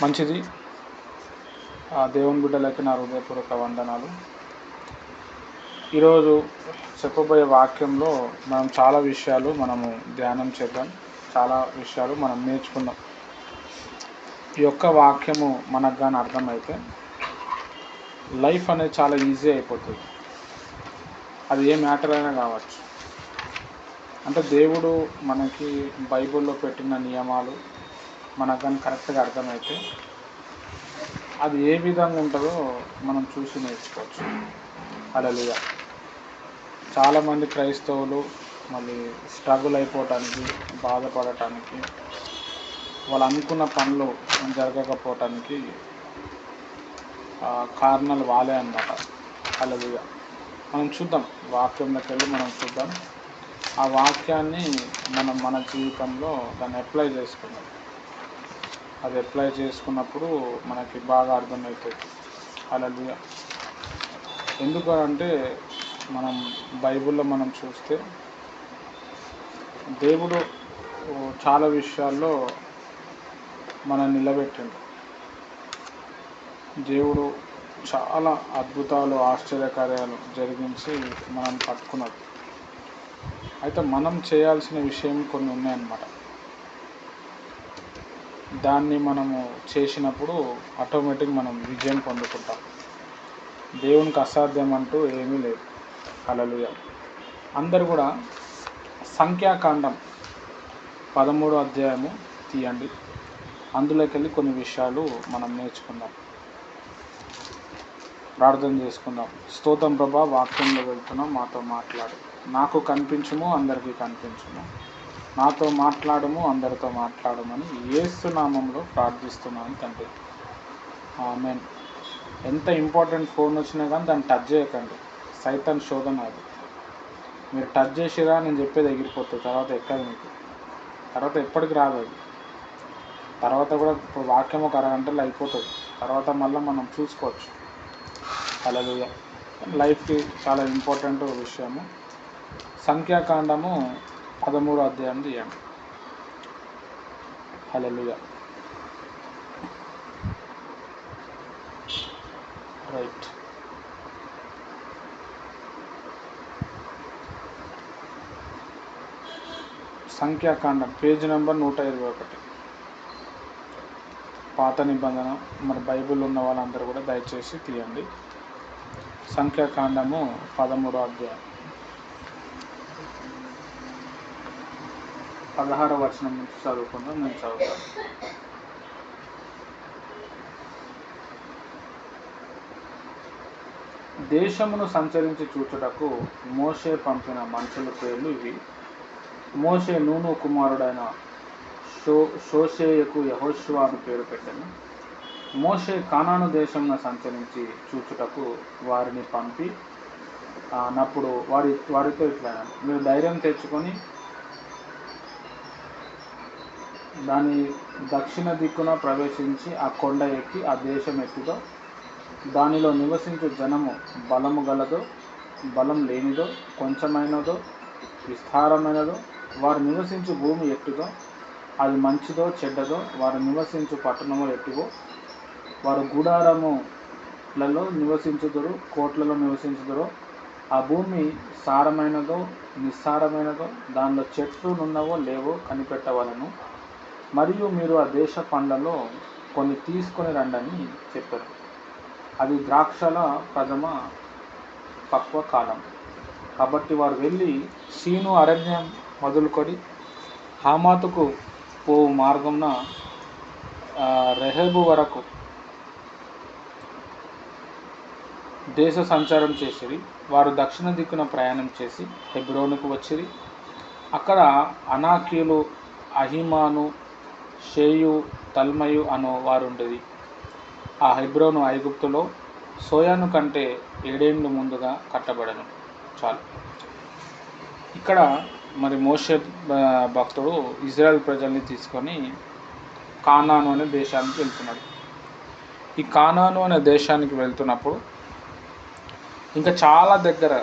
మంచిది. దేవుని బిడ్డలకి నా హృదయపూర్వక వందనాలు. ఈరోజు చెప్పబోయే వాక్యంలో మనం చాలా విషయాలు ధ్యానం చేద్దాం. చాలా విషయాలు మనం నేర్చుకుందాం. ఈ యొక్క వాక్యము మనకు కానీ అర్థమైతే లైఫ్ అనేది చాలా ఈజీ అయిపోతుంది. అది ఏ మ్యాటర్ అయినా కావచ్చు. అంటే దేవుడు మనకి బైబిల్లో పెట్టిన నియమాలు మనకు కానీ కరెక్ట్గా అర్థమైతే అది ఏ విధంగా ఉంటుందో మనం చూసి నేర్చుకోవచ్చు. హల్లెలూయా. చాలామంది క్రైస్తవులు మళ్ళీ స్ట్రగుల్ అయిపోవటానికి, బాధపడటానికి, వాళ్ళు అనుకున్న పనులు జరగకపోవటానికి కారణాలు వాళ్ళే అన్నమాట. హల్లెలూయా. మనం చూద్దాం, వాక్యంలోకి వెళ్ళి మనం చూద్దాం. ఆ వాక్యాన్ని మన జీవితంలో దాన్ని అప్లై చేసుకుందాం. అది అప్లై చేసుకున్నప్పుడు మనకి బాగా అర్థమవుతుంది. హల్లెలూయా. ఎందుకు అంటే మనం బైబిల్లో మనం చూస్తే దేవుడు చాలా విషయాల్లో మనం నిలబెట్టిండు. దేవుడు చాలా అద్భుతాలు, ఆశ్చర్యకార్యాలు జరిగించి మనం పట్టుకున్నాడు. అయితే మనం చేయాల్సిన విషయం కొన్ని ఉన్నాయన్నమాట. దాన్ని మనము చేసినప్పుడు ఆటోమేటిక్ మనం విజయం పొందుకుంటాం. దేవునికి అసాధ్యం అంటూ ఏమీ లేదు. హల్లెలూయా. అందరు కూడా సంఖ్యాకాండం 13వ అధ్యాయము తీయండి. అందులోకి వెళ్ళి కొన్ని విషయాలు మనం నేర్చుకుందాం. ప్రార్థన చేసుకుందాం. స్తోత్రం ప్రభా, వాక్యంలో వెళ్తున్నాం, మాతో మాట్లాడు. నాకు కనిపించుము, అందరికీ కనిపించుము. నాతో మాట్లాడము, అందరితో మాట్లాడమని యేసు నామంలో ప్రార్థిస్తున్నాను తండ్రి. ఆమేన్. ఎంత ఇంపార్టెంట్ ఫోన్ వచ్చినా కానీ దాన్ని టచ్ చేయకండి. సైతాన్ శోధన అది. మీరు టచ్ చేసిరా నేను చెప్పేది ఎగిరిపోతుంది. తర్వాత ఎక్కదు మీకు. తర్వాత ఎప్పటికి రాదు అది. తర్వాత కూడా వాక్యం ఒక అరగంటలో అయిపోతుంది. తర్వాత మళ్ళీ మనం చూసుకోవచ్చు. హల్లెలూయా. లైఫ్కి చాలా ఇంపార్టెంట్ విషయము. సంఖ్యాకాండము 13వ అధ్యాయం తీయండి. హల్లెలూయా. రైట్. సంఖ్యాకాండం పేజ్ నెంబర్ 121. పాత నిబంధన మరి బైబిల్ ఉన్న వాళ్ళందరూ కూడా దయచేసి తీయండి. సంఖ్యాకాండము 13వ అధ్యాయం 16వ వచనం నుంచి చదువుకుందాం. నేను చదువుతాను. దేశమును సంచరించి చూచుటకు మోషే పంపిన మనుషుల పేర్లు ఇవి. మోషే నూను కుమారుడైన షోషేయకు యెహోషువ అని పేరు పెట్టెను. మోషే కానాను దేశమును సంచరించి చూచుటకు వారిని పంపి అన్నప్పుడు వారితో ఇట్లా, మీరు ధైర్యం తెచ్చుకొని దాని దక్షిణ దిక్కున ప్రవేశించి ఆ కొండ ఎక్కి ఆ దేశం ఎట్టిదో, దానిలో నివసించు జనము బలము గలదో, బలం లేనిదో, కొంచెమైనదో, విస్తారమైనదో, వారు నివసించు భూమి ఎట్టిదో, అది మంచిదో చెడ్డదో, వారు నివసించు పట్టణము ఎట్టివో, వారు గుడారములలో నివసించుదురు, కోట్లలో నివసించుదురో, ఆ భూమి సారమైనదో నిస్సారమైనదో, దానిలో చెట్లు నున్నవో లేవో కనిపెట్టవలను. మరియు మీరు ఆ దేశ పండ్లలో కొన్ని తీసుకొని రండని చెప్పారు. అది ద్రాక్షల ప్రథమ పక్వ కాలం. కాబట్టి వారు వెళ్ళి సీను అరణ్యం మొదలుకొని హమాతుకు పోవు మార్గంన రెహోబు వరకు దేశ సంచారం చేసిరి. వారు దక్షిణ దిక్కున ప్రయాణం చేసి హెబ్రోనుకు వచ్చిరి. అక్కడ అనాకీలు, అహిమాను, షేయు, తల్మయు అను వారుండేది. ఆ హెబ్రోను ఐగుప్తులో సోయాను కంటే 7 ఏళ్ళు ముందుగా కట్టబడను. చాలు. ఇక్కడ మరి మోషే భక్తుడు ఇజ్రాయెల్ ప్రజల్ని తీసుకొని కానాను అనే దేశానికి వెళ్తున్నాడు. ఈ కానాను అనే దేశానికి వెళ్తున్నప్పుడు ఇంకా చాలా దగ్గర,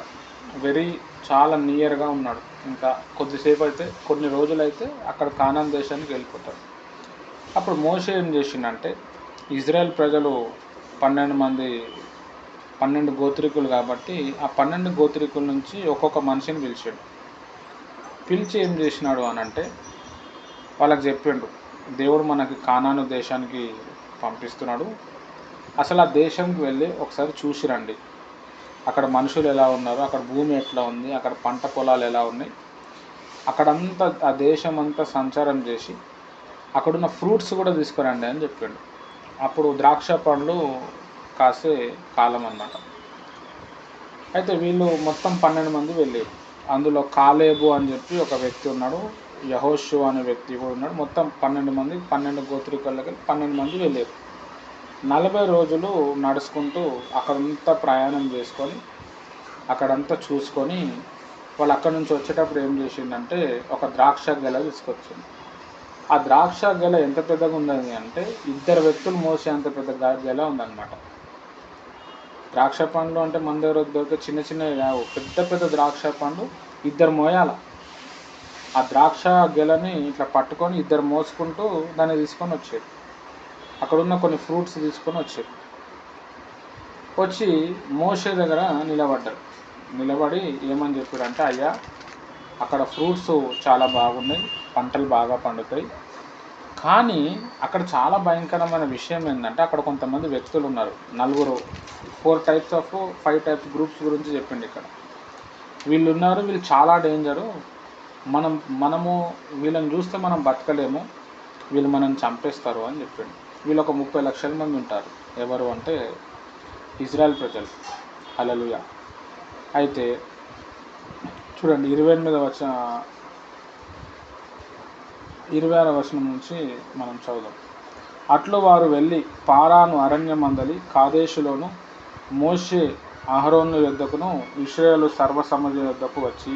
చాలా నియర్గా ఉన్నాడు. ఇంకా కొద్దిసేపు అయితే, కొన్ని రోజులైతే అక్కడ కానాను దేశానికి వెళ్ళిపోతాడు. అప్పుడు మోషే ఏం చేసిండంటే ఇజ్రాయెల్ ప్రజలు 12 గోత్రికులు కాబట్టి ఆ 12 గోత్రికుల నుంచి ఒక్కొక్క మనిషిని పిలిచాడు. పిలిచి ఏం చేసినాడు అని అంటే వాళ్ళకి చెప్పిండు, దేవుడు మనకి కానాను దేశానికి పంపిస్తున్నాడు, అసలు ఆ దేశంకి వెళ్ళి ఒకసారి చూసి రండి, అక్కడ మనుషులు ఎలా ఉన్నారు, అక్కడ భూమి ఎట్లా ఉంది, అక్కడ పంట పొలాలు ఎలా ఉన్నాయి, అక్కడంతా ఆ దేశం అంతా సంచారం చేసి అక్కడున్న ఫ్రూట్స్ కూడా తీసుకురండి అని చెప్పిండు. అప్పుడు ద్రాక్ష పండ్లు కాసే కాలం అన్నమాట. అయితే వీళ్ళు మొత్తం 12 మంది వెళ్ళారు. అందులో కాలేబు అని చెప్పి ఒక వ్యక్తి ఉన్నాడు, యెహోషువ అనే వ్యక్తి కూడా ఉన్నాడు. మొత్తం 12 మంది, 12 గోత్రికులకి 12 మంది వెళ్ళారు. 40 రోజులు నడుచుకుంటూ అక్కడంతా ప్రయాణం చేసుకొని అక్కడంతా చూసుకొని వాళ్ళు అక్కడి నుంచి వచ్చేటప్పుడు ఏం చేసిందంటే ఒక ద్రాక్ష గెల తీసుకొచ్చింది. ఆ ద్రాక్ష గెల ఎంత పెద్దగా ఉందని అంటే 2 వ్యక్తులు మోసే అంత పెద్ద గెల ఉందన్నమాట. ద్రాక్ష పండ్లు అంటే మన దగ్గర దొరికే చిన్న చిన్నవి కావు, పెద్ద పెద్ద ద్రాక్ష పండ్లు 2 మోయాల. ఆ ద్రాక్ష గెలని ఇట్లా పట్టుకొని 2 మోసుకుంటూ దాన్ని తీసుకొని వచ్చారు. అక్కడున్న కొన్ని ఫ్రూట్స్ తీసుకొని వచ్చారు. వచ్చి మోషే దగ్గర నిలబడ్డారు. నిలబడి ఏమని చెప్పారంటే, అయ్యా అక్కడ ఫ్రూట్స్ చాలా బాగున్నాయి, పంటలు బాగా పండుతాయి, కానీ అక్కడ చాలా భయంకరమైన విషయం ఏంటంటే అక్కడ కొంతమంది వ్యక్తులు ఉన్నారు, 4 టైప్స్ ఆఫ్ 5 టైప్స్ గ్రూప్స్ గురించి చెప్పిండు ఇక్కడ. వీళ్ళు ఉన్నారు, వీళ్ళు చాలా డేంజరు, మనము వీళ్ళని చూస్తే మనం బతకలేము, వీళ్ళు మనం చంపేస్తారు అని చెప్పిండు. వీళ్ళు ఒక 30 లక్షల మంది ఉంటారు. ఎవరు అంటే ఇజ్రాయెల్ ప్రజలు. హల్లెలూయా. అయితే చూడండి 26వ వచనం నుంచి మనం చదువుదాం. అట్లు వారు వెళ్ళి పారాను అరణ్యమందలి కాదేశులోను మోషే అహరోను యొద్దకును ఇశ్రాయేలు సర్వ సమాజం యొద్దకు వచ్చి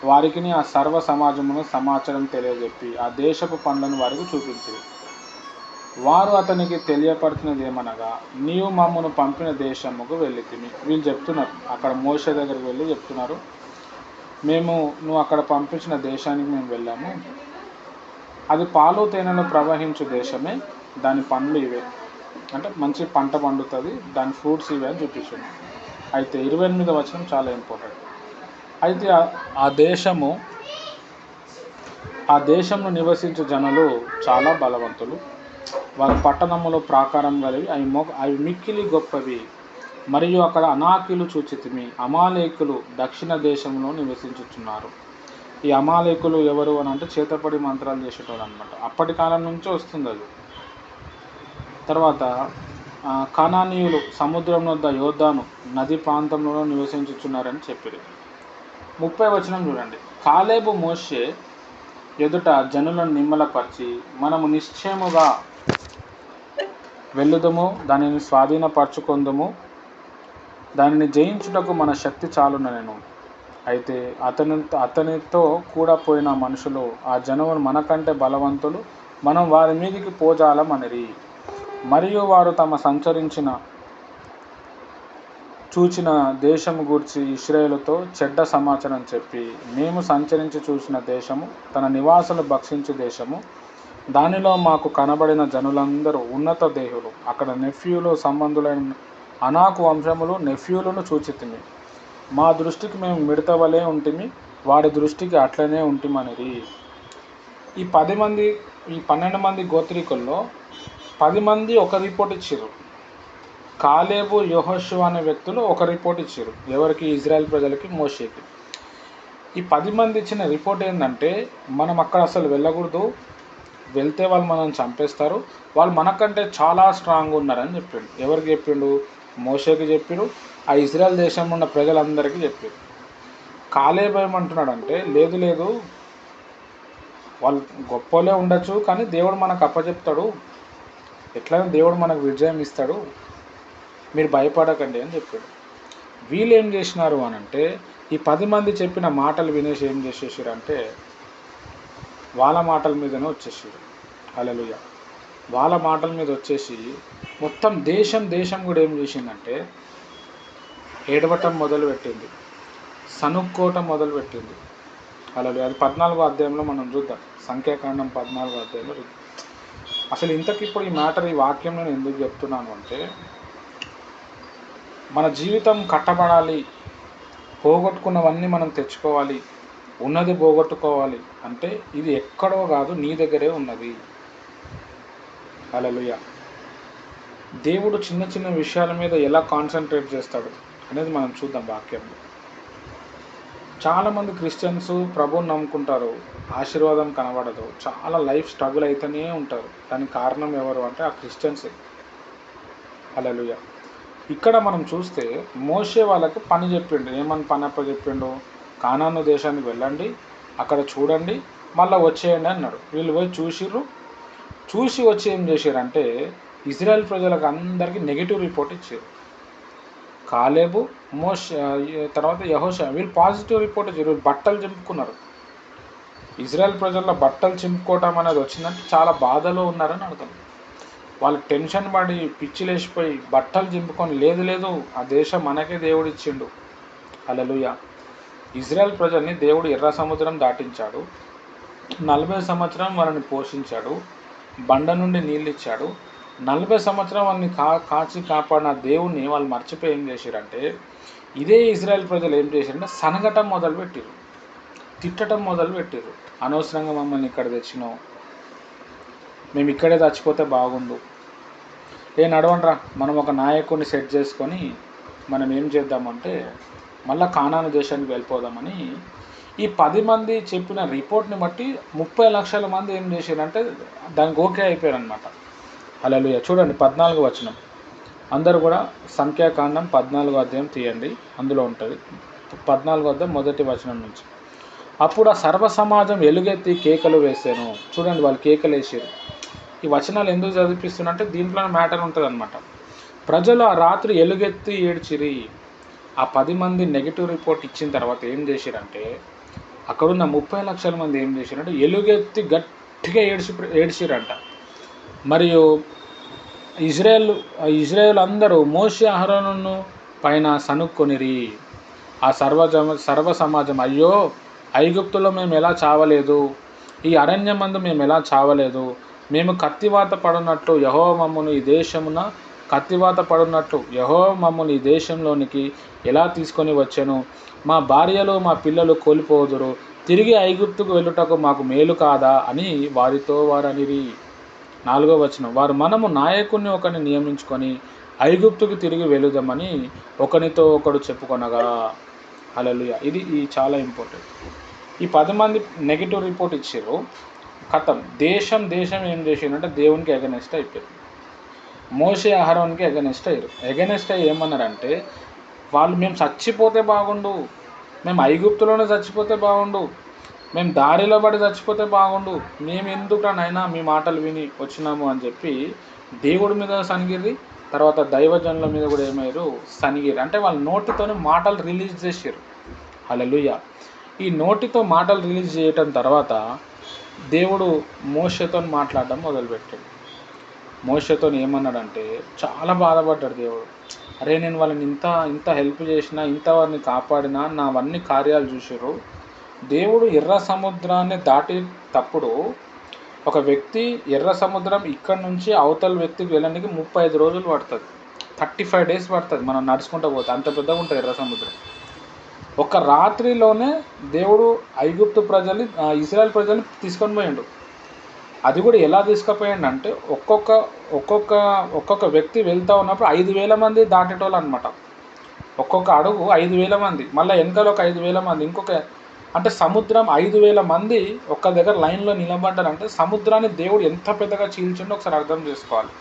వారికిని ఆ సర్వ సమాజమును సమాచారం తెలియజెప్పి ఆ దేశపు పండ్లను వారికి చూపించింది. వారు అతనికి తెలియపరిచినది ఏమనగా, నీవు మమ్మను పంపిన దేశముకు వెళ్ళితిమి. వీళ్ళు చెప్తున్నారు, అక్కడ మోషే దగ్గరికి వెళ్ళి చెప్తున్నారు, నువ్వు అక్కడ పంపించిన దేశానికి మేము వెళ్ళాము, అది పాలు తేనెలు ప్రవహించు దేశమే, దాని పండ్లు ఇవే, అంటే మంచి పంట పండుతుంది, దాని ఫ్రూట్స్ ఇవే అని చూపించింది. అయితే 28వ వచనం చాలా ఇంపార్టెంట్. అయితే ఆ దేశంలో నివసించే జనులు చాలా బలవంతులు, వారి పట్టణములో ప్రాకారం కలిగి అవి మిక్కిలి గొప్పవి, మరియు అక్కడ అనాకీలు చూచితిమి. అమాలేకులు దక్షిణ దేశంలో నివసించుచున్నారు. ఈ అమాలేకులు ఎవరు అని అంటే చేతపడి మంత్రాలు చేసేటోళ్ళు అనమాట. అప్పటి కాలం నుంచే వస్తుంది అది. తర్వాత కనానీయులు సముద్రం వద్ద యోర్దాను నది ప్రాంతంలో నివసించుచున్నారని చెప్పారు. 30వ వచనం చూడండి. కాలేబు మోషే ఎదుట జనులను నిమ్మలపరిచి, మనము నిశ్చయముగా వెళ్ళుదము, దానిని స్వాధీనపరచుకొందుము, దానిని జయించుటకు మన శక్తి చాలుననెను. అయితే అతనితో కూడా పోయిన మనుషులు, ఆ జనములు మనకంటే బలవంతులు, మనం వారి మీదికి పోజాలమనిరి. మరియు వారు తమ చూచిన దేశము గూర్చి ఇశ్రాయేలుతో చెడ్డ సమాచారం చెప్పి, మేము సంచరించి చూసిన దేశము తన నివాసులు భక్షించు దేశము, దానిలో మాకు కనబడిన జనులందరూ ఉన్నత దేహులు, అక్కడ నెఫ్యూలు సంబంధులైన అనాకు వంశములు నెఫ్యూలను చూచితిమి, మా దృష్టికి మేము మిడతవలే ఉంటిమి, వాడి దృష్టికి అట్లనే ఉంటిమనిరి. ఈ 12 మంది గోత్రికుల్లో 10 మంది ఒక రిపోర్ట్ ఇచ్చారు. కాలేబు, యెహోషువ అనే వ్యక్తులు ఒక రిపోర్ట్ ఇచ్చారు. ఎవరికి? ఇజ్రాయెల్ ప్రజలకి, మోషేకి. ఈ 10 మంది ఇచ్చిన రిపోర్ట్ ఏంటంటే, మనం అక్కడ అసలు వెళ్ళకూడదు, వెళ్తే వాళ్ళు మనం చంపేస్తారు, వాళ్ళు మనకంటే చాలా స్ట్రాంగ్ ఉన్నారని చెప్పిండు. ఎవరికి చెప్పిండు? మోషేకి చెప్పిండు, ఆ ఇజ్రాయెల్ దేశంలో ఉన్న ప్రజలందరికీ చెప్పిండు. కాలేబు ఏమంటున్నాడంటే, లేదు వాళ్ళు గొప్పలే ఉండొచ్చు, కానీ దేవుడు మనకు అప్పచెప్తాడు, ఎట్లయినా దేవుడు మనకు విజయం ఇస్తాడు, మీరు భయపడకండి అని చెప్పాడు. వీళ్ళు ఏం చేసినారు అని అంటే, ఈ 10 మంది చెప్పిన మాటలు వినేసి ఏం చేసేసారు అంటే వాళ్ళ మాటల మీదనే వచ్చేసారు. హల్లెలూయా. వాళ్ళ మాటల మీద వచ్చేసి మొత్తం దేశం కూడా ఏం చేసిందంటే ఏడవటం మొదలుపెట్టింది, సనుక్కోవటం మొదలుపెట్టింది. హల్లెలూయా. అది 14వ అధ్యాయంలో మనం చూద్దాం. సంఖ్యాకాండం 14వ అధ్యాయంలో అసలు ఇంతకి ఇప్పుడు ఈ మ్యాటర్, ఈ వాక్యం నేను ఎందుకు చెప్తున్నాను అంటే, మన జీవితం కట్టబడాలి, పోగొట్టుకున్నవన్నీ మనం తెచ్చుకోవాలి, ఉన్నది పోగొట్టుకోవాలి అంటే ఇది ఎక్కడో కాదు, నీ దగ్గరే ఉన్నది. హల్లెలూయా. దేవుడు చిన్న చిన్న విషయాల మీద ఎలా కాన్సన్ట్రేట్ చేస్తాడు అనేది మనం చూద్దాం వాక్యంలో. చాలామంది క్రిస్టియన్స్ ప్రభువుని నమ్ముకుంటారు, ఆశీర్వాదం కనబడదు, చాలా లైఫ్ స్ట్రగుల్ అయితేనే ఉంటారు. దానికి కారణం ఎవరు అంటే ఆ క్రిస్టియన్సే. హల్లెలూయా. ఇక్కడ మనం చూస్తే మోషే వాళ్ళకు పని చెప్పిండు. ఏమని పని అప్పచెప్పిండు? కానాను దేశానికి వెళ్ళండి, అక్కడ చూడండి, మళ్ళీ వచ్చేయండి అన్నాడు. వీళ్ళు పోయి చూసిర్రు. చూసి వచ్చి ఏం చేశారంటే ఇజ్రాయెల్ ప్రజలకు అందరికీ నెగిటివ్ రిపోర్ట్ ఇచ్చారు. కాలేబు, తర్వాత యెహోషువ వీళ్ళు పాజిటివ్ రిపోర్ట్ ఇచ్చారు. వీళ్ళు బట్టలు చింపుకున్నారు. ఇజ్రాయెల్ ప్రజల్లో బట్టలు చింపుకోవటం అనేది వచ్చిందంటే చాలా బాధలో ఉన్నారని అర్థం. వాళ్ళు టెన్షన్ పడి పిచ్చిలేసిపోయి బట్టలు చింపుకొని, లేదు లేదు ఆ దేశం మనకే దేవుడు ఇచ్చిండు. హల్లెలూయా. ఇజ్రాయెల్ ప్రజల్ని దేవుడు ఎర్ర సముద్రం దాటించాడు. 40 సంవత్సరం వాళ్ళని పోషించాడు, బండ నుండి నీళ్ళు ఇచ్చాడు. 40 సంవత్సరం వాళ్ళని కాచి కాపాడిన దేవుణ్ణి వాళ్ళు మర్చిపోయి ఏం చేశారంటే, ఇదే ఇజ్రాయెల్ ప్రజలు ఏం చేశారంటే సనగటం మొదలుపెట్టారు, తిట్టడం మొదలుపెట్టారు. అనవసరంగా మమ్మల్ని ఇక్కడ తెచ్చినావు, మేము ఇక్కడే చచ్చిపోతే బాగుండు, నడవండ్రా మనం ఒక నాయకుడిని సెట్ చేసుకొని మనం ఏం చేద్దామంటే మళ్ళీ కానాను దేశానికి వెళ్ళిపోదామని ఈ 10 మంది చెప్పిన రిపోర్ట్ని బట్టి 30 లక్షల మంది ఏం చేశారంటే దానికి ఓకే అయిపోయారనమాట. హల్లెలూయా. చూడండి 14వ వచనం. అందరూ కూడా సంఖ్యాకాండం 14వ అధ్యాయం తీయండి, అందులో ఉంటుంది. 14వ అధ్యాయం మొదటి వచనం నుంచి. అప్పుడు ఆ సర్వ సమాజం ఎలుగెత్తి కేకలు వేసాను. చూడండి వాళ్ళు కేకలు వేసారు. ఈ వచనాలు ఎందుకు చదివిపిస్తున్నంటే దీంట్లోనే మ్యాటర్ ఉంటుంది అనమాట. ప్రజలు ఆ రాత్రి ఎలుగెత్తి ఏడ్చిరి. ఆ 10 మంది నెగిటివ్ రిపోర్ట్ ఇచ్చిన తర్వాత ఏం చేశారంటే అక్కడున్న 30 లక్షల మంది ఏం చేశారంటే ఎలుగెత్తి గట్టిగా ఏడ్చిరంట. మరియు ఇజ్రాయేల్ అందరూ మోషే అహరోను పైన సనుక్కొనిరి. ఆ సర్వ సమాజం, అయ్యో ఐగుప్తులో మేము ఎలా చావలేదు, ఈ అరణ్యమందు మేము ఎలా చావలేదు, మేము కత్తివాత పడినట్లు యెహోవా మమ్మను ఈ దేశమున కత్తివాత పడినట్లు యెహోవా మమ్మను ఈ దేశంలోనికి ఎలా తీసుకొని వచ్చాను, మా భార్యలు మా పిల్లలు కోల్పోదురు, తిరిగి ఐగుప్తుకు వెళ్ళుటకు మాకు మేలు కాదా అని వారితో వారనిరి. 4వ వచనం. వారు మనము నాయకుడిని ఒకరిని నియమించుకొని ఐగుప్తుకు తిరిగి వెళుదామని ఒకనితో ఒకడు చెప్పుకొనగా. హల్లెలూయా. ఇది చాలా ఇంపార్టెంట్. ఈ 10 మంది నెగిటివ్ రిపోర్ట్ ఇచ్చారు. కథం దేశం ఏం చేసిందంటే దేవునికి ఎగనెస్ట్ అయిపోయింది. మోషే అహరోన్కి ఎగనెస్ట్ అయ్యారు. ఎగనెస్ట్ అయ్యి ఏమన్నారంటే వాళ్ళు మేము చచ్చిపోతే బాగుండు, మేము ఐగుప్తులోనే చచ్చిపోతే బాగుండు, మేము దారిలో పడి చచ్చిపోతే బాగుండు, మేము ఎందుకనైనా మీ మాటలు విని వచ్చినాము అని చెప్పి దేవుడి మీద సనిగిరి. తర్వాత దైవజనుల మీద కూడా ఏమయ్యారు సనిగిరి. అంటే వాళ్ళ నోటితోనే మాటలు రిలీజ్ చేశారు. హల్లెలూయా. ఈ నోటితో మాటలు రిలీజ్ చేయటం తర్వాత దేవుడు మోషేతో మాట్లాడడం మొదలుపెట్టాడు. మోషేతో ఏమన్నాడంటే చాలా బాధపడ్డాడు దేవుడు. అరే నేను వాళ్ళని ఇంత హెల్ప్ చేసినా, ఇంత వారిని కాపాడినా, నావన్నీ కార్యాలు చూసారు. దేవుడు ఎర్ర సముద్రాన్ని దాటేటప్పుడు ఒక వ్యక్తి ఎర్ర సముద్రం ఇక్కడ నుంచి అవతల వ్యక్తికి వెళ్ళడానికి 35 రోజులు పడుతుంది, 35 days పడుతుంది మనం నడుచుకుంటూ పోతే. అంత పెద్దగా ఉంటుంది ఎర్ర సముద్రం. ఒక రాత్రిలోనే దేవుడు ఐగుప్తు ప్రజల్ని ఇజ్రాయెల్ ప్రజల్ని తీసుకొని పోయిండు. అది కూడా ఎలా తీసుకుపోయాడు అంటే ఒక్కొక్క వ్యక్తి వెళ్తూ ఉన్నప్పుడు 5,000 మంది దాటేటోళ్ళు అనమాట. ఒక్కొక్క అడుగు 5,000 మంది, మళ్ళీ వెనకాల ఒక 5,000 మంది, ఇంకొక అంటే సముద్రం 5,000 మంది ఒక్క దగ్గర లైన్లో నిలబడ్డారంటే సముద్రాన్ని దేవుడు ఎంత పెద్దగా చీల్చిండో ఒకసారి అర్థం చేసుకోవాలి.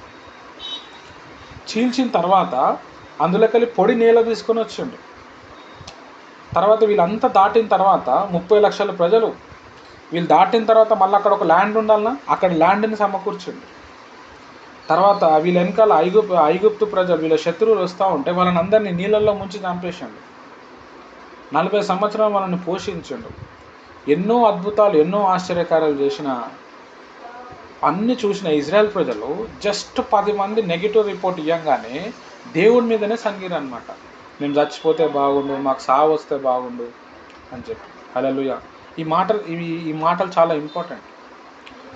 చీల్చిన తర్వాత అందులోకెళ్ళి పొడి నేల తీసుకొని వచ్చిండు. తర్వాత వీళ్ళంతా దాటిన తర్వాత 30 లక్షల ప్రజలు వీళ్ళు దాటిన తర్వాత మళ్ళీ అక్కడ ఒక ల్యాండ్ ఉండాలన్నా అక్కడ ల్యాండ్ని సమకూర్చిండు. తర్వాత వీళ్ళ వెనకాల ఐగుప్తు ప్రజలు వీళ్ళ శత్రువులు వస్తూ ఉంటే వాళ్ళని అందరినీ నీళ్ళల్లో ముంచి చంపేసిండు. 40 సంవత్సరాలు వాళ్ళని పోషించిండు. ఎన్నో అద్భుతాలు, ఎన్నో ఆశ్చర్యకార్యాలు చేసిన అన్నీ చూసిన ఇజ్రాయెల్ ప్రజలు జస్ట్ 10 మంది నెగిటివ్ రిపోర్ట్ ఇవ్వగానే దేవుడి మీదనే సంగీరు అనమాట. మేము చచ్చిపోతే బాగుండు, మాకు సావు వస్తే బాగుండు అని చెప్పి. హల్లెలూయా. ఈ మాటలు చాలా ఇంపార్టెంట్.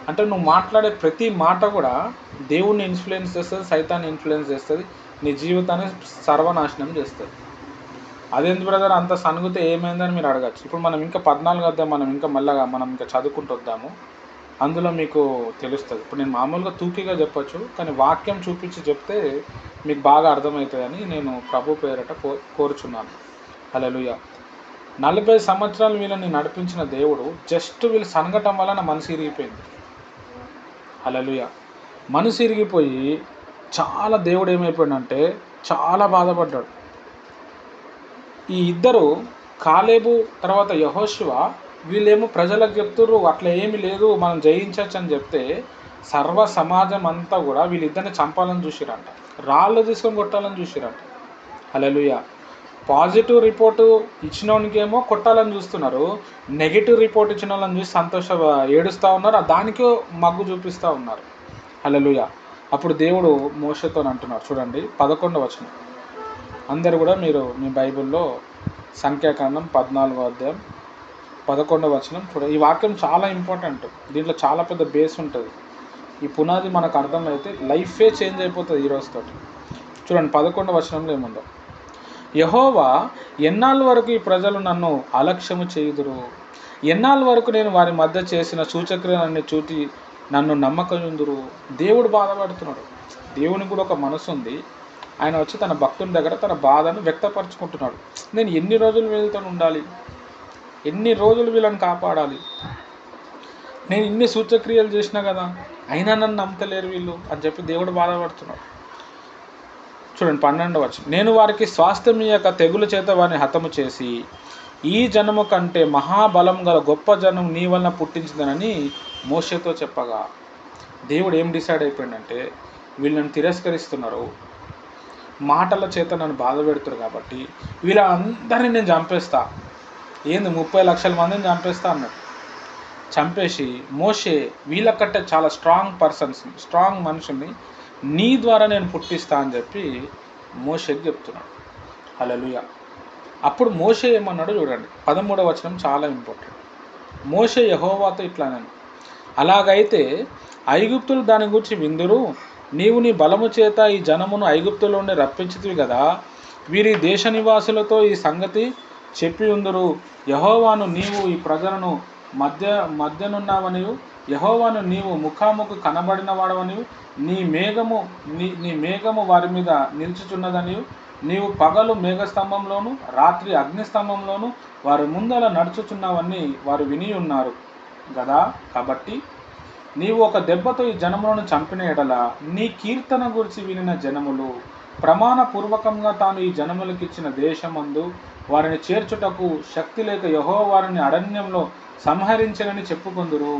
అంటే నువ్వు మాట్లాడే ప్రతి మాట కూడా దేవుణ్ణి ఇన్ఫ్లుయెన్స్ చేస్తుంది, సైతాన్ని ఇన్ఫ్లుయెన్స్ చేస్తుంది, నీ జీవితాన్ని సర్వనాశనం చేస్తుంది. అదేంటి బ్రదర్ అంత సనుగుతే ఏమైందని మీరు అడగచ్చు. ఇప్పుడు మనం ఇంకా 14 అధ్యాయం మనం ఇంకా చదువుకుంటూ వద్దాము, అందులో మీకు తెలుస్తుంది. ఇప్పుడు నేను మామూలుగా తూకీగా చెప్పొచ్చు, కానీ వాక్యం చూపించి చెప్తే మీకు బాగా అర్థమవుతుందని నేను ప్రభు పేరట కోరుచున్నాను. హల్లెలూయా. 40 సంవత్సరాలు వీళ్ళని నడిపించిన దేవుడు జస్ట్ వీళ్ళు సనగటం వల్ల నా మనసు ఇరిగిపోయింది. హల్లెలూయా. మనసు ఇరిగిపోయి చాలా దేవుడు ఏమైపోయాడంటే చాలా బాధపడ్డాడు. ఈ ఇద్దరు కాలేబు తర్వాత యెహోషువ వీళ్ళేమో ప్రజలకు చెప్తుర్రు అట్లా ఏమి లేదు మనం జయించవచ్చు అని చెప్తే సర్వ సమాజం అంతా కూడా వీళ్ళిద్దరిని చంపాలని చూసిరంట, రాళ్ళు తీసుకొని కొట్టాలని చూసిరంట. హల్లెలూయా. పాజిటివ్ రిపోర్టు ఇచ్చినోనికేమో కొట్టాలని చూస్తున్నారు, నెగిటివ్ రిపోర్ట్ ఇచ్చిన వాళ్ళని చూసి ఏడుస్తూ ఉన్నారు, దానికే మగ్గు చూపిస్తూ ఉన్నారు. హల్లెలూయా. అప్పుడు దేవుడు మోషేతో అంటున్నారు, చూడండి 11వ వచనం. అందరు కూడా మీరు మీ బైబిల్లో సంఖ్యాకాండం 14వ అధ్యాయం 11వ వచనం చూడండి. ఈ వాక్యం చాలా ఇంపార్టెంట్, దీంట్లో చాలా పెద్ద బేస్ ఉంటుంది. ఈ పునాది మనకు అర్థమైతే లైఫే చేంజ్ అయిపోతుంది ఈ రోజుతో. చూడండి 11వ వచనంలో ఏముందో. యెహోవా ఎన్నాళ్ళ వరకు ఈ ప్రజలు నన్ను అలక్ష్యము చేయుదురు, ఎన్నాళ్ళ వరకు నేను వారి మధ్య చేసిన సూచక్రియలన్నీ చూటి నన్ను నమ్మకముందురు. దేవుడు బాధపడుతున్నాడు. దేవునికి కూడా ఒక మనసు ఉంది. ఆయన వచ్చి తన భక్తుని దగ్గర తన బాధను వ్యక్తపరచుకుంటున్నాడు. నేను ఎన్ని రోజులు వీళ్ళతో ఉండాలి, ఎన్ని రోజులు వీళ్ళని కాపాడాలి, నేను ఇన్ని సూచక్రియలు చేసినా కదా అయినా నన్ను నమ్మతలేరు వీళ్ళు అని చెప్పి దేవుడు బాధపడుతున్నాడు. చూడండి 12వ వచనం. నేను వారికి స్వాస్థ్యం ఇయ్యక తెగుల చేత వారిని హతము చేసి ఈ జనము కంటే మహాబలం గల గొప్ప జనం నీ వలన పుట్టించిందనని మోషేతో చెప్పగా, దేవుడు ఏం డిసైడ్ అయిపోయిందంటే వీళ్ళని తిరస్కరిస్తున్నారు, మాటల చేత నన్ను బాధ పెడుతున్నారు కాబట్టి వీళ్ళందరినీ నేను చంపేస్తా. ఏంది 30 లక్షల మందిని చంపేస్తా అన్నాడు. చంపేసి మోషే వీళ్ళకంటే చాలా స్ట్రాంగ్ మనుషుల్ని నీ ద్వారా నేను పుట్టిస్తా అని చెప్పి మోషేకి చెప్తున్నాడు. హల్లెలూయా. అప్పుడు మోషే ఏమన్నాడో చూడండి, 13వ వచనం చాలా ఇంపార్టెంట్. మోషే యెహోవాతో ఇట్లా అన్నాడు, అలాగైతే ఐగుప్తులు దాని గురించి విందురు, నీవు నీ బలము చేత ఈ జనమును ఐగుప్తులోనే రప్పించితివి కదా, వీరి దేశ నివాసులతో ఈ సంగతి చెప్పి ఉందురు. యెహోవాను నీవు ఈ ప్రజలను మధ్యనున్నావనియు, యెహోవాను నీవు ముఖాముఖి కనబడిన వాడవనియు, నీ మేఘము వారి మీద నిల్చుచున్నదనియు, నీవు పగలు మేఘస్తంభంలోను రాత్రి అగ్నిస్తంభంలోను వారి ముందల నడుచుచున్నావని వారు విని ఉన్నారు కదా. కాబట్టి నీవు ఒక దెబ్బతో ఈ జనములను చంపిన ఎడల నీ కీర్తన గురించి వినిన జనములు ప్రమాణపూర్వకంగా తాను ఈ జనములకు ఇచ్చిన దేశమందు వారిని చేర్చుటకు శక్తి లేక యెహోవా వారిని అరణ్యంలో సంహరించనని చెప్పుకొందురు.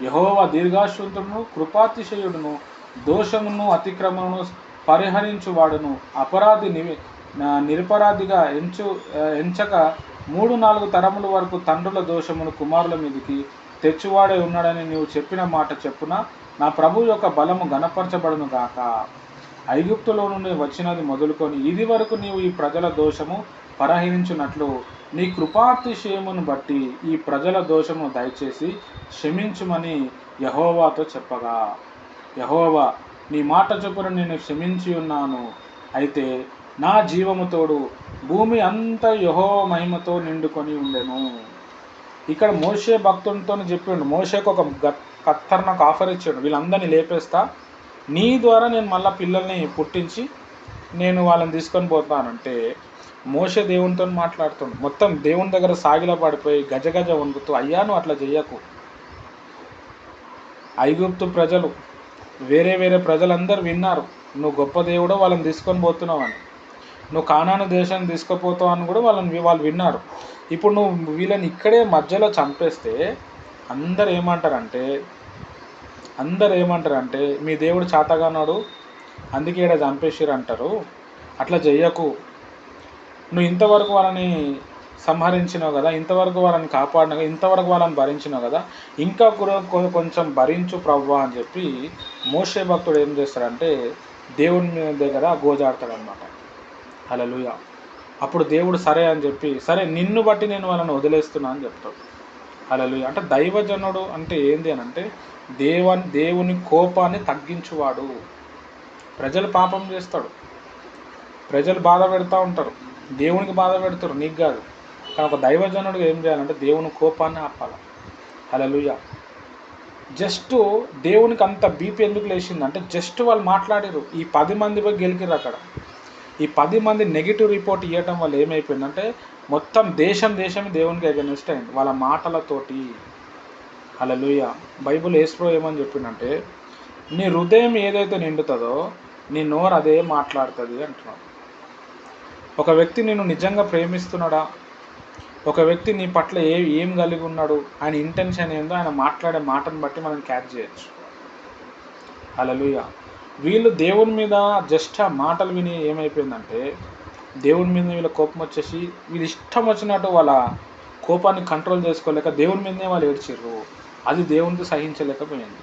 యెహోవా దీర్ఘాశ్వంతుడును కృపాతిశయుడును దోషమును అతిక్రమమును పరిహరించువాడును, అపరాధి నిరపరాధిగా ఎంచక 3-4 తరముల వరకు తండ్రుల దోషమును కుమారుల మీదికి తెచ్చువాడే ఉన్నాడని నీవు చెప్పిన మాట చెప్పున నా ప్రభు యొక్క బలము గణపరచబడును గాక. ఐగుప్తులో నుండి వచ్చినది మొదలుకొని ఇది వరకు నీవు ఈ ప్రజల దోషము పరిహరించున్నట్లు నీ కృపాతిశయమును బట్టి ఈ ప్రజల దోషమును దయచేసి క్షమించుమని యెహోవాతో చెప్పగా, యెహోవా నీ మాట చొప్పున నేను క్షమించి ఉన్నాను, అయితే నా జీవముతోడు భూమి అంతా యెహోవా మహిమతో నిండుకొని ఉండెను. ఇక్కడ మోషే భక్తునితో చెప్పిండు, మోషేకు ఒక ఖతర్నాక్ ఆఫర్ ఇచ్చాడు, వీళ్ళందరినీ లేపేస్తా, నీ ద్వారా నేను మళ్ళీ పిల్లల్ని పుట్టించి నేను వాళ్ళని తీసుకొని పోతానంటే మోషే దేవునితో మాట్లాడుతుండు. మొత్తం దేవుని దగ్గర సాగిలా పడిపోయి గజగజ వణుకుతూ, అయ్యా నువ్వు అట్లా చెయ్యకు, ఐగుప్తు ప్రజలు వేరే ప్రజలందరూ విన్నారు నువ్వు గొప్ప దేవుడో వాళ్ళని తీసుకొని పోతున్నావు అని, నువ్వు కానాను దేశాన్ని తీసుకుపోతావు అని కూడా వాళ్ళు విన్నారు. ఇప్పుడు నువ్వు వీళ్ళని ఇక్కడే మధ్యలో చంపేస్తే అందరు ఏమంటారంటే మీ దేవుడు చాతగానాడు అందుకే ఇక్కడ చంపేసిరు అంటారు. అట్లా చెయ్యకు, నువ్వు ఇంతవరకు వాళ్ళని సంహరించినావు కదా, ఇంతవరకు వాళ్ళని కాపాడినావు, ఇంతవరకు వాళ్ళని భరించినావు కదా, ఇంకా కూడా కొంచెం భరించు ప్రభువా అని చెప్పి మోషే భక్తుడు ఏం చేస్తాడంటే దేవుని దగ్గర గోజాడతాడనమాట. హల్లెలూయా. అప్పుడు దేవుడు సరే అని చెప్పి, సరే నిన్ను బట్టి నేను వాళ్ళని వదిలేస్తున్నా అని చెప్తాడు. హల్లెలూయా. అంటే దైవజనుడు అంటే ఏంది అని అంటే దేవుని కోపాన్ని తగ్గించువాడు. ప్రజలు పాపం చేస్తాడు, ప్రజలు బాధ పెడతా ఉంటారు, దేవునికి బాధ పెడతారు, నీకు కాదు. కానీ ఒక దైవజనుడు ఏం చేయాలంటే దేవుని కోపాన్ని ఆపాలి. హల్లెలూయా. జస్ట్ దేవునికి అంత బీపీ ఎందుకు లేచింది అంటే జస్ట్ వాళ్ళు మాట్లాడారు, ఈ 10 మంది పోయి గెలికిరు అక్కడ. ఈ 10 మంది నెగిటివ్ రిపోర్ట్ ఇవ్వటం వల్ల ఏమైపోయిందంటే మొత్తం దేశం దేవునికి అగెనిస్ట్ అయింది వాళ్ళ మాటలతోటి. హల్లెలూయా. బైబిల్ యేసుప్రభు ఏమని చెప్పిందంటే నీ హృదయం ఏదైతే నిండుతుందో నీ నోరు అదే మాట్లాడుతుంది అంటున్నాడు. ఒక వ్యక్తి నిన్ను నిజంగా ప్రేమిస్తున్నాడా, ఒక వ్యక్తి నీ పట్ల ఏం కలిగి ఉన్నాడు, ఆయన ఇంటెన్షన్ ఏందో ఆయన మాట్లాడే మాటను బట్టి మనం క్యాచ్ చేయొచ్చు. హల్లెలూయా. వీళ్ళు దేవుని మీద జస్ట్ ఆ మాటలు విని ఏమైపోయిందంటే దేవుని మీద వీళ్ళ కోపం వచ్చేసి వీళ్ళు ఇష్టం వచ్చినట్టు వాళ్ళ కోపాన్ని కంట్రోల్ చేసుకోలేక దేవుని మీదనే వాళ్ళు ఏడ్చిర్రు. అది దేవునికి సహించలేకపోయింది.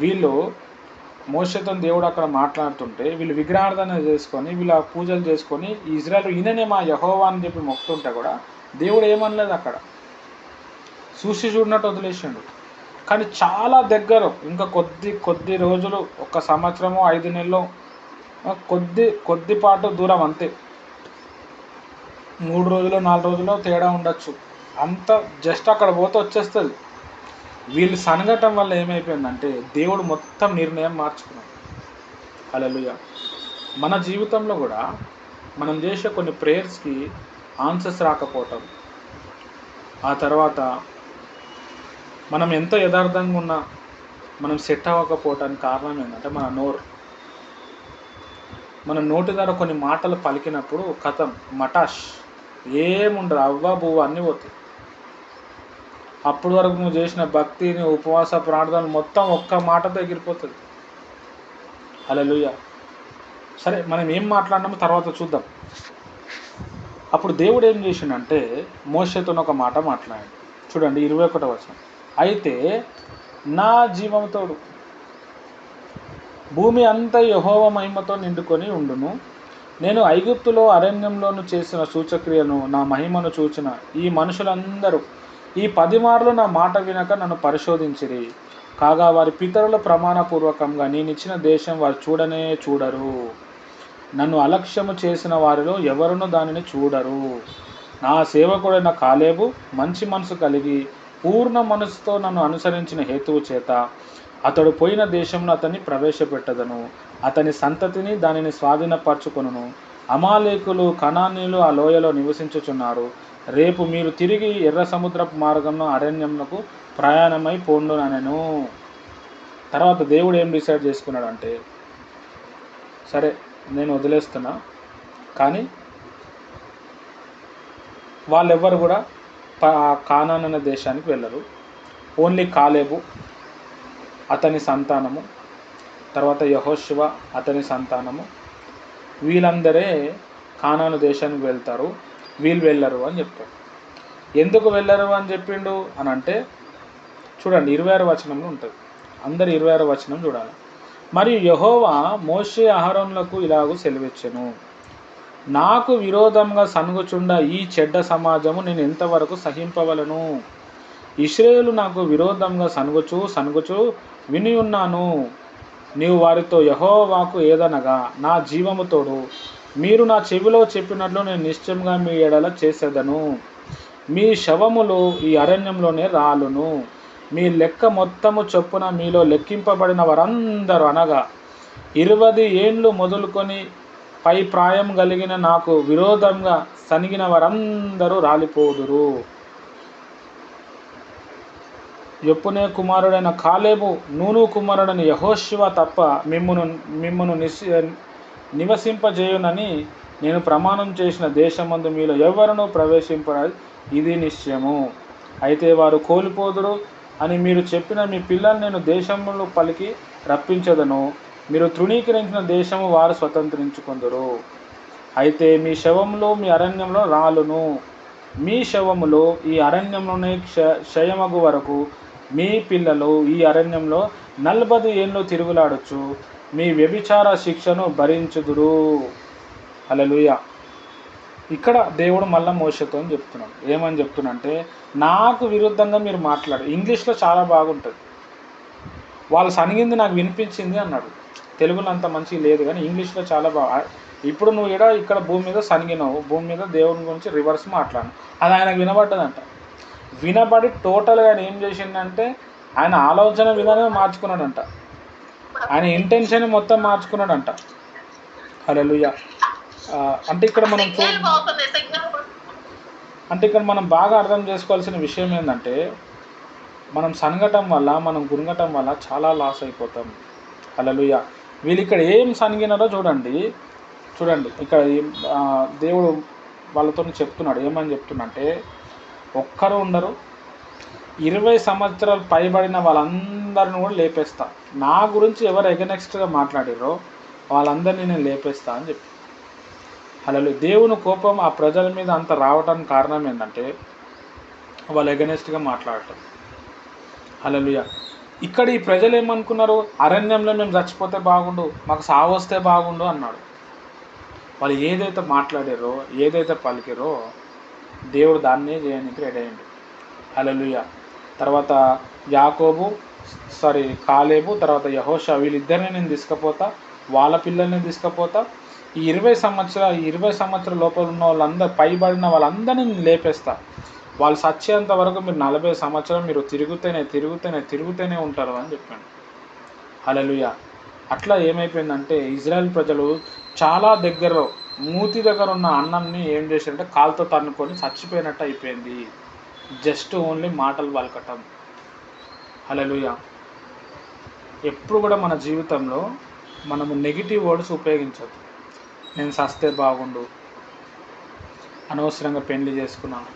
వీళ్ళు మోషేతో దేవుడు అక్కడ మాట్లాడుతుంటే వీళ్ళు విగ్రహారాధన చేసుకొని వీళ్ళ పూజలు చేసుకొని ఇజ్రాయెల్ ఈయననే మా యెహోవా అని చెప్పి మొక్కుతుంటే కూడా దేవుడు ఏమనలేదు, అక్కడ చూసి చూడనట్టు వదిలేసిండు. కానీ చాలా దగ్గర ఇంకా కొద్ది రోజులు, 1 సంవత్సరము 5 నెలలు, కొద్దిపాటు దూరం అంతే, 3 రోజులు 4 రోజులు తేడా ఉండొచ్చు. అంత జస్ట్ అక్కడ పోతే వచ్చేస్తుంది. వీళ్ళు సనగటం వల్ల ఏమైపోయిందంటే దేవుడు మొత్తం నిర్ణయం మార్చుకున్నాడు. హల్లెలూయా. మన జీవితంలో కూడా మనం చేసే కొన్ని ప్రేయర్స్కి ఆన్సర్స్ రాకపోవటం, ఆ తర్వాత మనం ఎంత యథార్థంగా ఉన్నా మనం సెట్ అవ్వకపోవటానికి కారణం ఏంటంటే మన నోరు. మన నోటి ద్వారా కొన్ని మాటలు పలికినప్పుడు కథం మటాష్ ఏముండదు, అవ్వ బువ్వ అన్నీ పోతాయి. అప్పటి వరకు నువ్వు చేసిన భక్తిని, ఉపవాస ప్రార్థనలు మొత్తం ఒక్క మాటతో ఎగిరిపోతుంది. హల్లెలూయా. సరే, మనం ఏం మాట్లాడినామో తర్వాత చూద్దాం. అప్పుడు దేవుడు ఏం చేసిండంటే మోషేతో ఒక మాట మాట్లాడాడు. చూడండి 21వ వచనం. అయితే నా జీవంతోడు భూమి అంతా యెహోవా మహిమతో నిండుకొని ఉండును. నేను ఐగుప్తులో అరణ్యంలోను చేసిన సూచక్రియను నా మహిమను చూచిన ఈ మనుషులందరూ ఈ 10 మార్లు నా మాట వినక నన్ను పరిశోధించిరి. కాగా వారి పితరుల ప్రమాణపూర్వకంగా నేనిచ్చిన దేశం వారు చూడనే చూడరు. నన్ను అలక్ష్యము చేసిన వారిలో ఎవరునూ దానిని చూడరు. నా సేవకుడైన కాలేబు మంచి మనసు కలిగి పూర్ణ మనసుతో నన్ను అనుసరించిన హేతువు చేత అతడు పోయిన దేశంలో అతన్ని ప్రవేశపెట్టదను. అతని సంతతిని దానిని స్వాధీనపరచుకొనును. అమాలేకులు, కనానీయులు ఆ లోయలో నివసించుచున్నారు. రేపు మీరు తిరిగి ఎర్ర సముద్రపు మార్గంలో అరణ్యమునకు ప్రయాణమై పోండుననెను. తర్వాత దేవుడు ఏం డిసైడ్ చేసుకున్నాడంటే సరే నేను వదిలేస్తున్నా, కానీ వాళ్ళెవ్వరు కూడా కానాన్ అనే దేశానికి వెళ్ళరు. ఓన్లీ కాలేబు అతని సంతానము, తర్వాత యెహోషువ అతని సంతానము, వీళ్ళందరే కానాను దేశానికి వెళ్తారు, వీళ్ళు వెళ్ళరు అని చెప్పాడు. ఎందుకు వెళ్ళరు అని చెప్పిండు అని అంటే చూడండి 26వ వచనంలో ఉంటుంది. అందరు 26వ వచనం చూడాలి. మరియు యెహోవా మోషే అహరోనులకు ఇలాగూ సెలవిచ్చెను. నాకు విరోధంగా సనుగుచుండ ఈ చెడ్డ సమాజము నేను ఎంతవరకు సహింపవలను? ఇశ్రాయేలు నాకు విరోధంగా సనుగుచు విని ఉన్నాను. నీవు వారితో యెహోవాకు ఏదనగా నా జీవముతోడు మీరు నా చెవిలో చెప్పినట్లు నేను నిశ్చయంగా మీ ఎడల చేసేదను. మీ శవములు ఈ అరణ్యంలోనే రాలును. మీ లెక్క మొత్తము చొప్పున మీలో లెక్కింపబడిన వారందరూ అనగా 20 ఏండ్లు మొదలుకొని పై ప్రాయం కలిగిన నాకు విరోధంగా సనిగిన వారందరూ రాలిపోదురు. యెఫునే కుమారుడైన కాలేబు, నూను కుమారుడైన యెహోషువ తప్ప మిమ్మును నివసింపజేయునని నేను ప్రమాణం చేసిన దేశమందు మీలో ఎవరునూ ప్రవేశింపరాదు, ఇది నిశ్చయము. అయితే వారు కోల్పోదురు అని మీరు చెప్పిన మీ పిల్లలు నేను దేశంలో పలికి రప్పించదను. మీరు తృణీకరించిన దేశము వారు స్వతంత్రించుకొందురు. అయితే మీ శవములు మీ అరణ్యంలో రాలును. మీ శవములు ఈ అరణ్యంలోనే క్షయమగు వరకు మీ పిల్లలు ఈ అరణ్యంలో 40 ఏళ్ళు తిరుగులాడొచ్చు మీ వ్యభిచార శిక్షను భరించుదురు. హల్లెలూయా. ఇక్కడ దేవుడు మళ్ళీ మోషతో అని చెప్తున్నాడు. ఏమని చెప్తున్నంటే, నాకు విరుద్ధంగా మీరు మాట్లాడు. ఇంగ్లీష్లో చాలా బాగుంటుంది. వాళ్ళు సనిగింది నాకు వినిపించింది అన్నాడు. తెలుగులో అంత మంచిగా లేదు కానీ ఇంగ్లీష్లో చాలా బాగా. ఇప్పుడు నువ్వు ఇక్కడ భూమి మీద సనిగినావు, భూమి మీద దేవుని గురించి రివర్స్ మాట్లాడు, అది ఆయనకు వినబడ్డదంట. వినబడి టోటల్గా ఆయన ఏం చేసిండంటే ఆయన ఆలోచన విధానమే మార్చుకున్నాడంట, ఆయన ఇంటెన్షన్ మొత్తం మార్చుకున్నాడంట. హల్లెలూయా. అంటే ఇక్కడ మనం బాగా అర్థం చేసుకోవాల్సిన విషయం ఏంటంటే, మనం సనగటం వల్ల, మనం గురగటం వల్ల చాలా లాస్ అయిపోతాం. హల్లెలూయా. వీళ్ళు ఇక్కడ ఏం సనిగినారో చూడండి. ఇక్కడ దేవుడు వాళ్ళతో చెప్తున్నాడు. ఏమని చెప్తున్నంటే, ఒక్కరు ఉండరు, 20 సంవత్సరాలు పైబడిన వాళ్ళందరిని కూడా లేపేస్తా. నా గురించి ఎవరు ఎగనెక్స్ట్గా మాట్లాడారో వాళ్ళందరినీ నేను లేపేస్తా అని చెప్పి. హల్లెలూయా. దేవుని కోపం ఆ ప్రజల మీద అంత రావడానికి కారణం ఏంటంటే వాళ్ళు ఎగనెస్ట్గా మాట్లాడటం. హల్లెలూయా. ఇక్కడ ఈ ప్రజలు ఏమనుకున్నారు, అరణ్యంలో మేము చచ్చిపోతే బాగుండు, మాకు సావు వస్తే బాగుండు అన్నాడు. వాళ్ళు ఏదైతే మాట్లాడారో, ఏదైతే పలికిరో దేవుడు దాన్నే చేయడానికి రెడీ అయ్యిండు. హల్లెలూయా. తర్వాత కాలేబు, తర్వాత యెహోషువ, వీళ్ళిద్దరిని నేను తీసుకుపోతా, వాళ్ళ పిల్లల్ని తీసుకుపోతా. ఈ 20 సంవత్సరాల లోపల ఉన్న వాళ్ళందరూ, పైబడిన వాళ్ళందరినీ నేను లేపేస్తా. వాళ్ళు సచ్చేంత వరకు మీరు 40 సంవత్సరాలు మీరు తిరుగుతూనే ఉంటారు అని చెప్పాను. హల్లెలూయా. అట్లా ఏమైపోయిందంటే ఇజ్రాయెల్ ప్రజలు చాలా మూతి దగ్గర ఉన్న అన్నంని ఏం చేశారంటే కాలుతో తన్నుకొని చచ్చిపోయినట్టు అయిపోయింది. జస్ట్ ఓన్లీ మాటలు పలకటం. హల్లెలూయా. ఎప్పుడు కూడా మన జీవితంలో మనము నెగిటివ్ వర్డ్స్ ఉపయోగించద్దు. నేను సస్తే బాగుండు, అనవసరంగా పెళ్లి చేసుకున్నాను,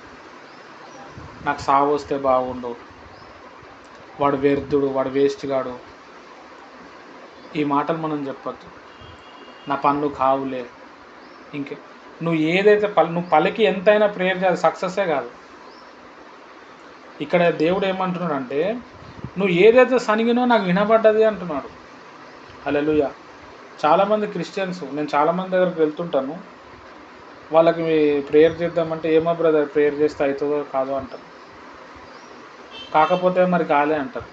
నాకు సావు వస్తే బాగుండు, వాడు వ్యర్థుడు, వాడు వేస్ట్ గాడు, ఈ మాటలు మనం చెప్పద్దు. నా పనులు కావులే, ఇంకే నువ్వు ఏదైతే నువ్వు పలికి ఎంతైనా ప్రేయర్ చేయాలి, సక్సెస్సే కాదు. ఇక్కడ దేవుడు ఏమంటున్నాడు అంటే, నువ్వు ఏదైతే సనిగినో నాకు వినబడ్డది అంటున్నాడు. హల్లెలూయా. చాలామంది క్రిస్టియన్స్, నేను చాలామంది దగ్గరికి వెళ్తుంటాను, వాళ్ళకి ప్రేయర్ చేద్దామంటే ఏమో బ్రదర్ ప్రేయర్ చేస్తే అవుతుందో కాదో అంటారు. కాకపోతే మరి కాలే అంటారు.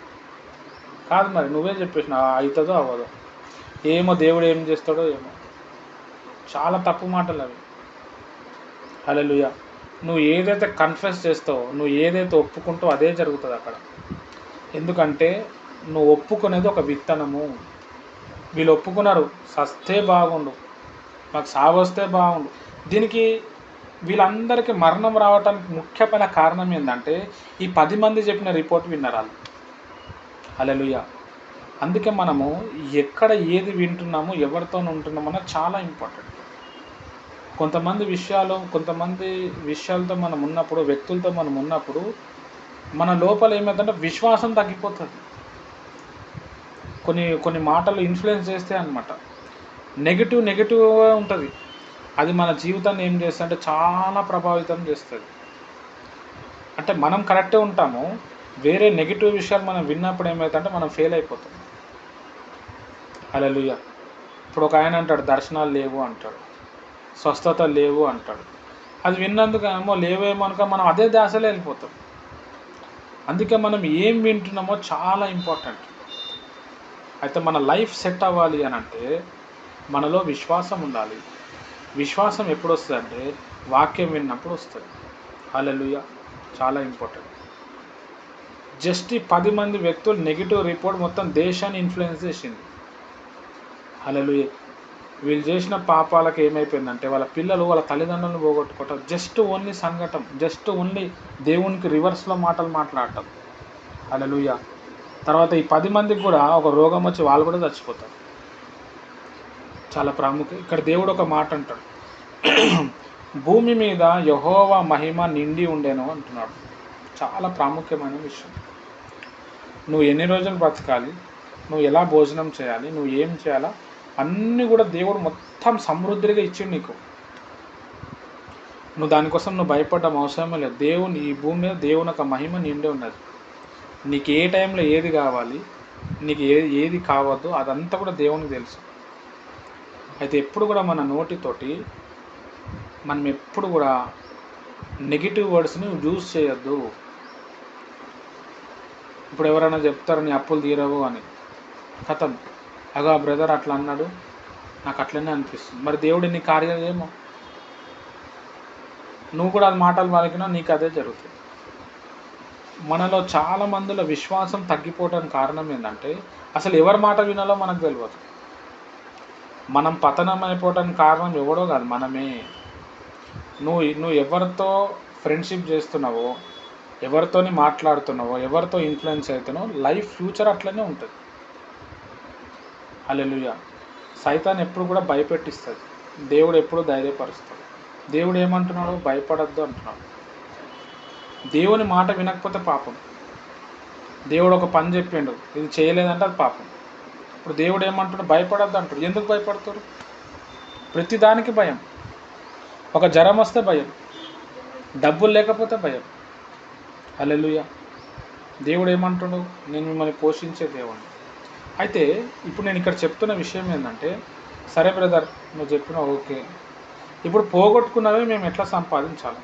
కాదు మరి నువ్వే చెప్పేసిన అవుతుందో అవ్వదో, ఏమో దేవుడు ఏం చేస్తాడో ఏమో. చాలా తప్పు మాటలు అవి. హల్లెలూయా. నువ్వు ఏదైతే కన్ఫెస్ చేస్తావో, నువ్వు ఏదైతే ఒప్పుకుంటావో అదే జరుగుతుంది అక్కడ. ఎందుకంటే నువ్వు ఒప్పుకునేది ఒక విత్తనము. వీళ్ళు ఒప్పుకున్నారు, సస్తే బాగుండు, మాకు సావు వస్తే బాగుండు. దీనికి వీళ్ళందరికీ మరణం రావడానికి ముఖ్యమైన కారణం ఏంటంటే ఈ 10 మంది చెప్పిన రిపోర్ట్ విన్నారు వాళ్ళు. హల్లెలూయా. అందుకే మనము ఎక్కడ ఏది వింటున్నామో, ఎవరితో ఉంటున్నామో చాలా ఇంపార్టెంట్. కొంతమంది విషయాలతో మనం ఉన్నప్పుడు, వ్యక్తులతో మనం ఉన్నప్పుడు మన లోపల ఏమైందంటే విశ్వాసం తగ్గిపోతుంది. కొన్ని మాటలు ఇన్ఫ్లుయెన్స్ చేస్తే అన్నమాట, నెగిటివ్గా ఉంటుంది. అది మన జీవితాన్ని ఏం చేస్తుంది అంటే చాలా ప్రభావితం చేస్తుంది. అంటే మనం కరెక్టే ఉంటాము, వేరే నెగిటివ్ విషయాలు మనం విన్నప్పుడు ఏమవుతుందంటే మనం ఫెయిల్ అయిపోతాం. హల్లెలూయా. ఇప్పుడు ఒక ఆయన అంటాడు దర్శనాలు లేవు అంటాడు, స్వస్థత లేవు అంటాడు. అది విన్నందుకు ఏమో లేవేమో అనుక మనం అదే ధ్యాసలో వెళ్ళిపోతాం. అందుకే మనం ఏం వింటున్నామో చాలా ఇంపార్టెంట్. అయితే మన లైఫ్ సెట్ అవ్వాలి అని అంటే మనలో విశ్వాసం ఉండాలి. విశ్వాసం ఎప్పుడు వస్తుంది అంటే వాక్యం విన్నప్పుడు వస్తుంది. హల్లెలూయా. చాలా ఇంపార్టెంట్. జస్ట్ ఈ 10 మంది వ్యక్తులు నెగిటివ్ రిపోర్ట్ మొత్తం దేశాన్ని ఇన్ఫ్లుయెన్స్ చేసింది. హల్లెలూయా. వీళ్ళు చేసిన పాపాలకు ఏమైపోయిందంటే వాళ్ళ పిల్లలు వాళ్ళ తల్లిదండ్రులను పోగొట్టుకోవటం, జస్ట్ ఓన్లీ సంఘటన, జస్ట్ ఓన్లీ దేవునికి రివర్స్లో మాటలు మాట్లాడటం. హల్లెలూయా. తర్వాత ఈ 10 మందికి కూడా ఒక రోగం వచ్చి వాళ్ళు కూడా చచ్చిపోతారు. చాలా ప్రాముఖ్యం. ఇక్కడ దేవుడు ఒక మాట అంటాడు, భూమి మీద యెహోవా మహిమ నిండి ఉండేను అంటున్నాడు. చాలా ప్రాముఖ్యమైన విషయం. నువ్వు ఎన్ని రోజులు బ్రతకాలి, నువ్వు ఎలా భోజనం చేయాలి, నువ్వు ఏం చేయాలా, అన్నీ కూడా దేవుడు మొత్తం సమృద్ధిగా ఇచ్చిండు నీకు. నువ్వు దానికోసం నువ్వు భయపడడం అవసరమే లేదు. ఈ భూమి మీద దేవుని ఒక మహిమ నిండి ఉన్నది. నీకు ఏ టైంలో ఏది కావాలి, నీకు ఏది కావద్దు, అదంతా కూడా దేవునికి తెలుసు. అయితే ఎప్పుడు కూడా మన నోటితోటి మనం ఎప్పుడు కూడా నెగిటివ్ వర్డ్స్ని యూజ్ చేయొద్దు. ఇప్పుడు ఎవరైనా చెప్తారు నీ అప్పులు తీరవు అని, కథం అగా బ్రదర్ అట్లా అన్నాడు, నాకు అట్లనే అనిపిస్తుంది. మరి దేవుడు నీ కార్యాలు ఏమో, నువ్వు కూడా అది మాటలు పలికినా నీకు అదే జరుగుతుంది. మనలో చాలా మందిలో విశ్వాసం తగ్గిపోవడానికి కారణం ఏంటంటే అసలు ఎవరి మాట వినాలో మనకు తెలియదు. మనం పతనం అయిపోవడానికి కారణం ఎవడో కాదు, మనమే. నువ్వు ఎవరితో ఫ్రెండ్షిప్ చేస్తున్నావో, ఎవరితోని మాట్లాడుతున్నావో, ఎవరితో ఇన్ఫ్లుయెన్స్ అవుతున్నావో, లైఫ్ ఫ్యూచర్ అట్లనే ఉంటుంది. హల్లెలూయా. సైతాన్ ఎప్పుడు కూడా భయపెట్టిస్తుంది, దేవుడు ఎప్పుడు ధైర్యపరుస్తాడు. దేవుడు ఏమంటున్నాడు? భయపడద్దు అంటున్నాడు. దేవుని మాట వినకపోతే పాపం. దేవుడు ఒక పని చెప్పిండు, ఇది చేయలేదంటే అది పాపం. ఇప్పుడు దేవుడు ఏమంటున్నాడు? భయపడద్దు అంటాడు. ఎందుకు భయపడతారు? ప్రతిదానికి భయం. ఒక జ్వరం వస్తే భయం, డబ్బులు లేకపోతే భయం. హల్లెలూయా. దేవుడు ఏమంటున్నాడు? నేను మిమ్మల్ని పోషించే దేవుడిని. అయితే ఇప్పుడు నేను ఇక్కడ చెప్తున్న విషయం ఏంటంటే, సరే బ్రదర్ నువ్వు చెప్పినా ఓకే, ఇప్పుడు పోగొట్టుకున్నవే మేము ఎట్లా సంపాదించాలి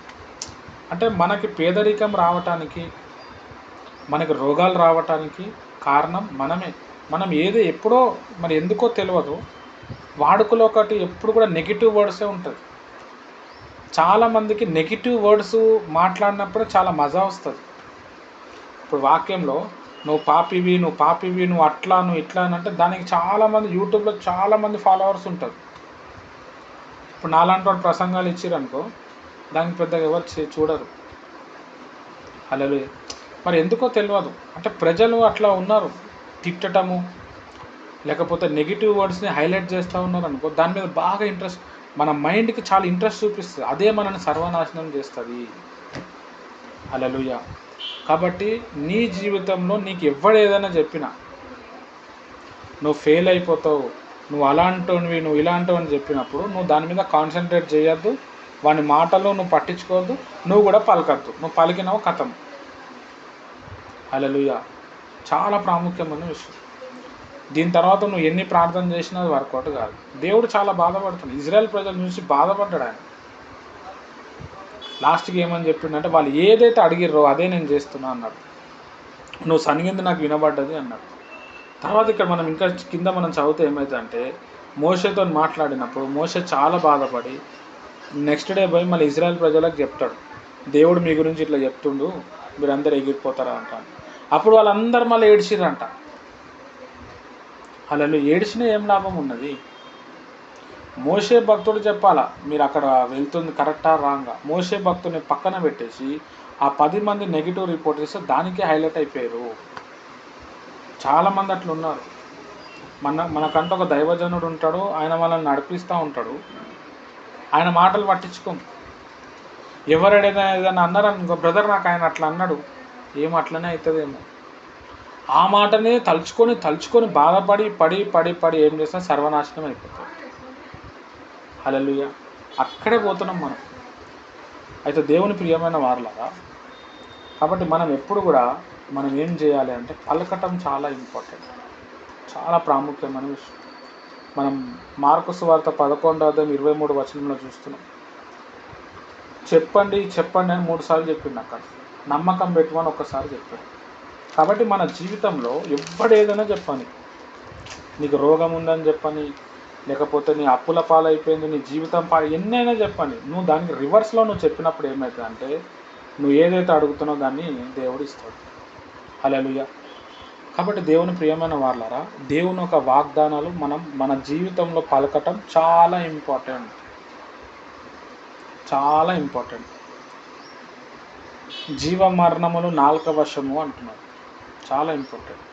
అంటే, మనకి పేదరికం రావటానికి, మనకి రోగాలు రావటానికి కారణం మనమే. మనం ఏదో ఎప్పుడో మరి ఎందుకో తెలియదు, వాడుకలో ఒకటి ఎప్పుడు కూడా నెగిటివ్ వర్డ్సే ఉంటుంది. చాలామందికి నెగిటివ్ వర్డ్స్ మాట్లాడినప్పుడే చాలా మజా వస్తుంది. ఇప్పుడు వాక్యంలో నువ్వు పాపివి, నువ్వు పాపివి, నువ్వు అట్లా, నువ్వు ఇట్లా అని అంటే దానికి చాలామంది యూట్యూబ్లో చాలామంది ఫాలోవర్స్ ఉంటారు. ఇప్పుడు నాలాంటి వాడు ప్రసంగాలు ఇచ్చిరనుకో, దానికి పెద్దగా ఎవరు చూడరు. హల్లెలూయా. మరి ఎందుకో తెలియదు, అంటే ప్రజలు అట్లా ఉన్నారు, తిట్టటము లేకపోతే నెగిటివ్ వర్డ్స్ని హైలైట్ చేస్తూ ఉన్నారు అనుకో, దాని మీద బాగా ఇంట్రెస్ట్, మన మైండ్కి చాలా ఇంట్రెస్ట్ చూపిస్తుంది, అదే మనల్ని సర్వనాశనం చేస్తుంది. హల్లెలూయా. కాబట్టి నీ జీవితంలో నీకు ఎవడు ఏదైనా చెప్పినా, నువ్వు ఫెయిల్ అయిపోతావు, నువ్వు అలాంటివి, నువ్వు ఇలాంటివి అని చెప్పినప్పుడు నువ్వు దాని మీద కాన్సన్ట్రేట్ చేయొద్దు, వాని మాటలు నువ్వు పట్టించుకోవద్దు, నువ్వు కూడా పలకద్దు. నువ్వు పలికినావు కథం. హల్లెలూయా. చాలా ప్రాముఖ్యమైన విషయం. దీని తర్వాత నువ్వు ఎన్ని ప్రార్థన చేసినా అది వర్కౌట్ కాదు. దేవుడు చాలా బాధపడుతున్నాడు. ఇజ్రాయెల్ ప్రజల నుంచి బాధపడ్డాడు ఆయన. లాస్ట్కి ఏమని చెప్పిండంటే, వాళ్ళు ఏదైతే అడిగిర్రో అదే నేను చేస్తున్నా అన్నాడు. నువ్వు సనిగింది నాకు వినబడ్డది అన్నాడు. తర్వాత ఇక్కడ మనం ఇంకా కింద మనం చదివితే ఏమవుతుందంటే, మోషేతో మాట్లాడినప్పుడు మోషే చాలా బాధపడి నెక్స్ట్ డే పోయి మళ్ళీ ఇజ్రాయెల్ ప్రజలకు చెప్తాడు, దేవుడు మీ గురించి ఇట్లా చెప్తుండు, మీరందరూ ఎగిరిపోతారా అంటాను. అప్పుడు వాళ్ళందరూ మళ్ళీ ఏడ్చిరంట. అలా ఏడ్చిన ఏం లాభం ఉన్నది? మోషే భక్తుడు చెప్పాలా మీరు అక్కడ వెళ్తుంది కరెక్టా రాంగా. మోషే భక్తుని పక్కన పెట్టేసి ఆ 10 మంది నెగిటివ్ రిపోర్ట్ ఇస్తే దానికే హైలైట్ అయిపోయారు. చాలామంది అట్లా ఉన్నారు. మనకంటూ ఒక దైవజనుడు ఉంటాడు, ఆయన మనల్ని నడిపిస్తూ ఉంటాడు, ఆయన మాటలు పట్టించుకోం. ఎవరు ఏదైనా అన్నారనుకో, బ్రదర్ నాకు ఆయన అట్లా అన్నాడు, ఏమో అట్లనే అవుతుందేమో, ఆ మాటనే తలుచుకొని బాధపడి పడి పడి పడి ఏం చేసినా సర్వనాశనం అయిపోతుంది. హల్లెలూయా. అక్కడే పోతున్నాం మనం. అయితే దేవుని ప్రియమైన వారలారా, కాబట్టి మనం ఎప్పుడు కూడా మనం ఏం చేయాలి అంటే పలకటం చాలా ఇంపార్టెంట్, చాలా ప్రాముఖ్యమైన విషయం. మనం మార్కు సువార్త 11:23 చూస్తున్నాం. చెప్పండి చెప్పండి అని 3 సార్లు చెప్పిండు. అక్కడ నమ్మకం పెట్టుకొని ఒక్కసారి చెప్పాడు. కాబట్టి మన జీవితంలో ఎవ్వడేదైనా చెప్పని, నీకు రోగం ఉందని చెప్పని, లేకపోతే నీ అప్పుల పాలైపోయింది, నీ జీవితం ఎన్నైనా చెప్పండి, నువ్వు దానికి రివర్స్లో నువ్వు చెప్పినప్పుడు ఏమవుతుంది అంటే, నువ్వు ఏదైతే అడుగుతున్నావు దాన్ని దేవుడు ఇస్తాడు. హల్లెలూయా. కాబట్టి దేవుని ప్రియమైన వాళ్ళారా, దేవుని ఒక వాగ్దానాలు మనం మన జీవితంలో పలకటం చాలా ఇంపార్టెంట్, చాలా ఇంపార్టెంట్. జీవ మరణములు నాలుక వశము అంటున్నారు, చాలా ఇంపార్టెంట్.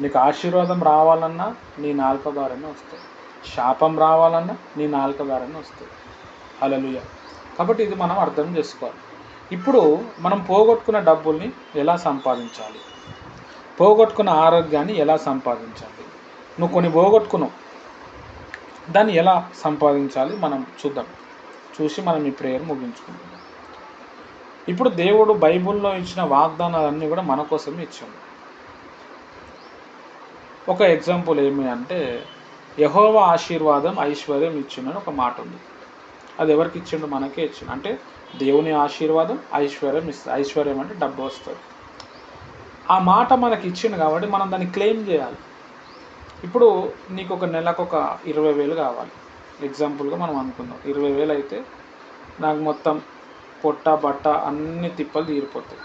నీకు ఆశీర్వాదం రావాలన్నా నీ నాలుక ద్వారానే వస్తాయి, శాపం రావాలన్నా నీ నాలుక ద్వారానే వస్తాయి. హల్లెలూయా. కాబట్టి ఇది మనం అర్థం చేసుకోవాలి. ఇప్పుడు మనం పోగొట్టుకున్న డబ్బుల్ని ఎలా సంపాదించాలి, పోగొట్టుకున్న ఆరోగ్యాన్ని ఎలా సంపాదించాలి, నువ్వు కొన్ని పోగొట్టుకున్నావు, దాన్ని ఎలా సంపాదించాలి మనం చూద్దాం. చూసి మనం ఈ ప్రేయర్ ముగించుకుంటాం. ఇప్పుడు దేవుడు బైబిల్లో ఇచ్చిన వాగ్దానాలన్నీ కూడా మన కోసమే ఇచ్చాడు. ఒక ఎగ్జాంపుల్ ఏమి అంటే, యెహోవా ఆశీర్వాదం ఐశ్వర్యం ఇచ్చునని ఒక మాట ఉంది. అది ఎవరికి ఇచ్చిండు? మనకే ఇచ్చిండు. అంటే దేవుని ఆశీర్వాదం, ఐశ్వర్యం ఇస్తుంది. ఐశ్వర్యం అంటే డబ్బు వస్తుంది. ఆ మాట మనకి ఇచ్చిండు కాబట్టి మనం దాన్ని క్లెయిమ్ చేయాలి. ఇప్పుడు నీకు ఒక నెలకు ఒక 20,000 కావాలి. ఎగ్జాంపుల్గా మనం అనుకుందాం. 20,000 అయితే నాకు మొత్తం పొట్ట బట్ట అన్ని తిప్పలు తీరిపోతాయి.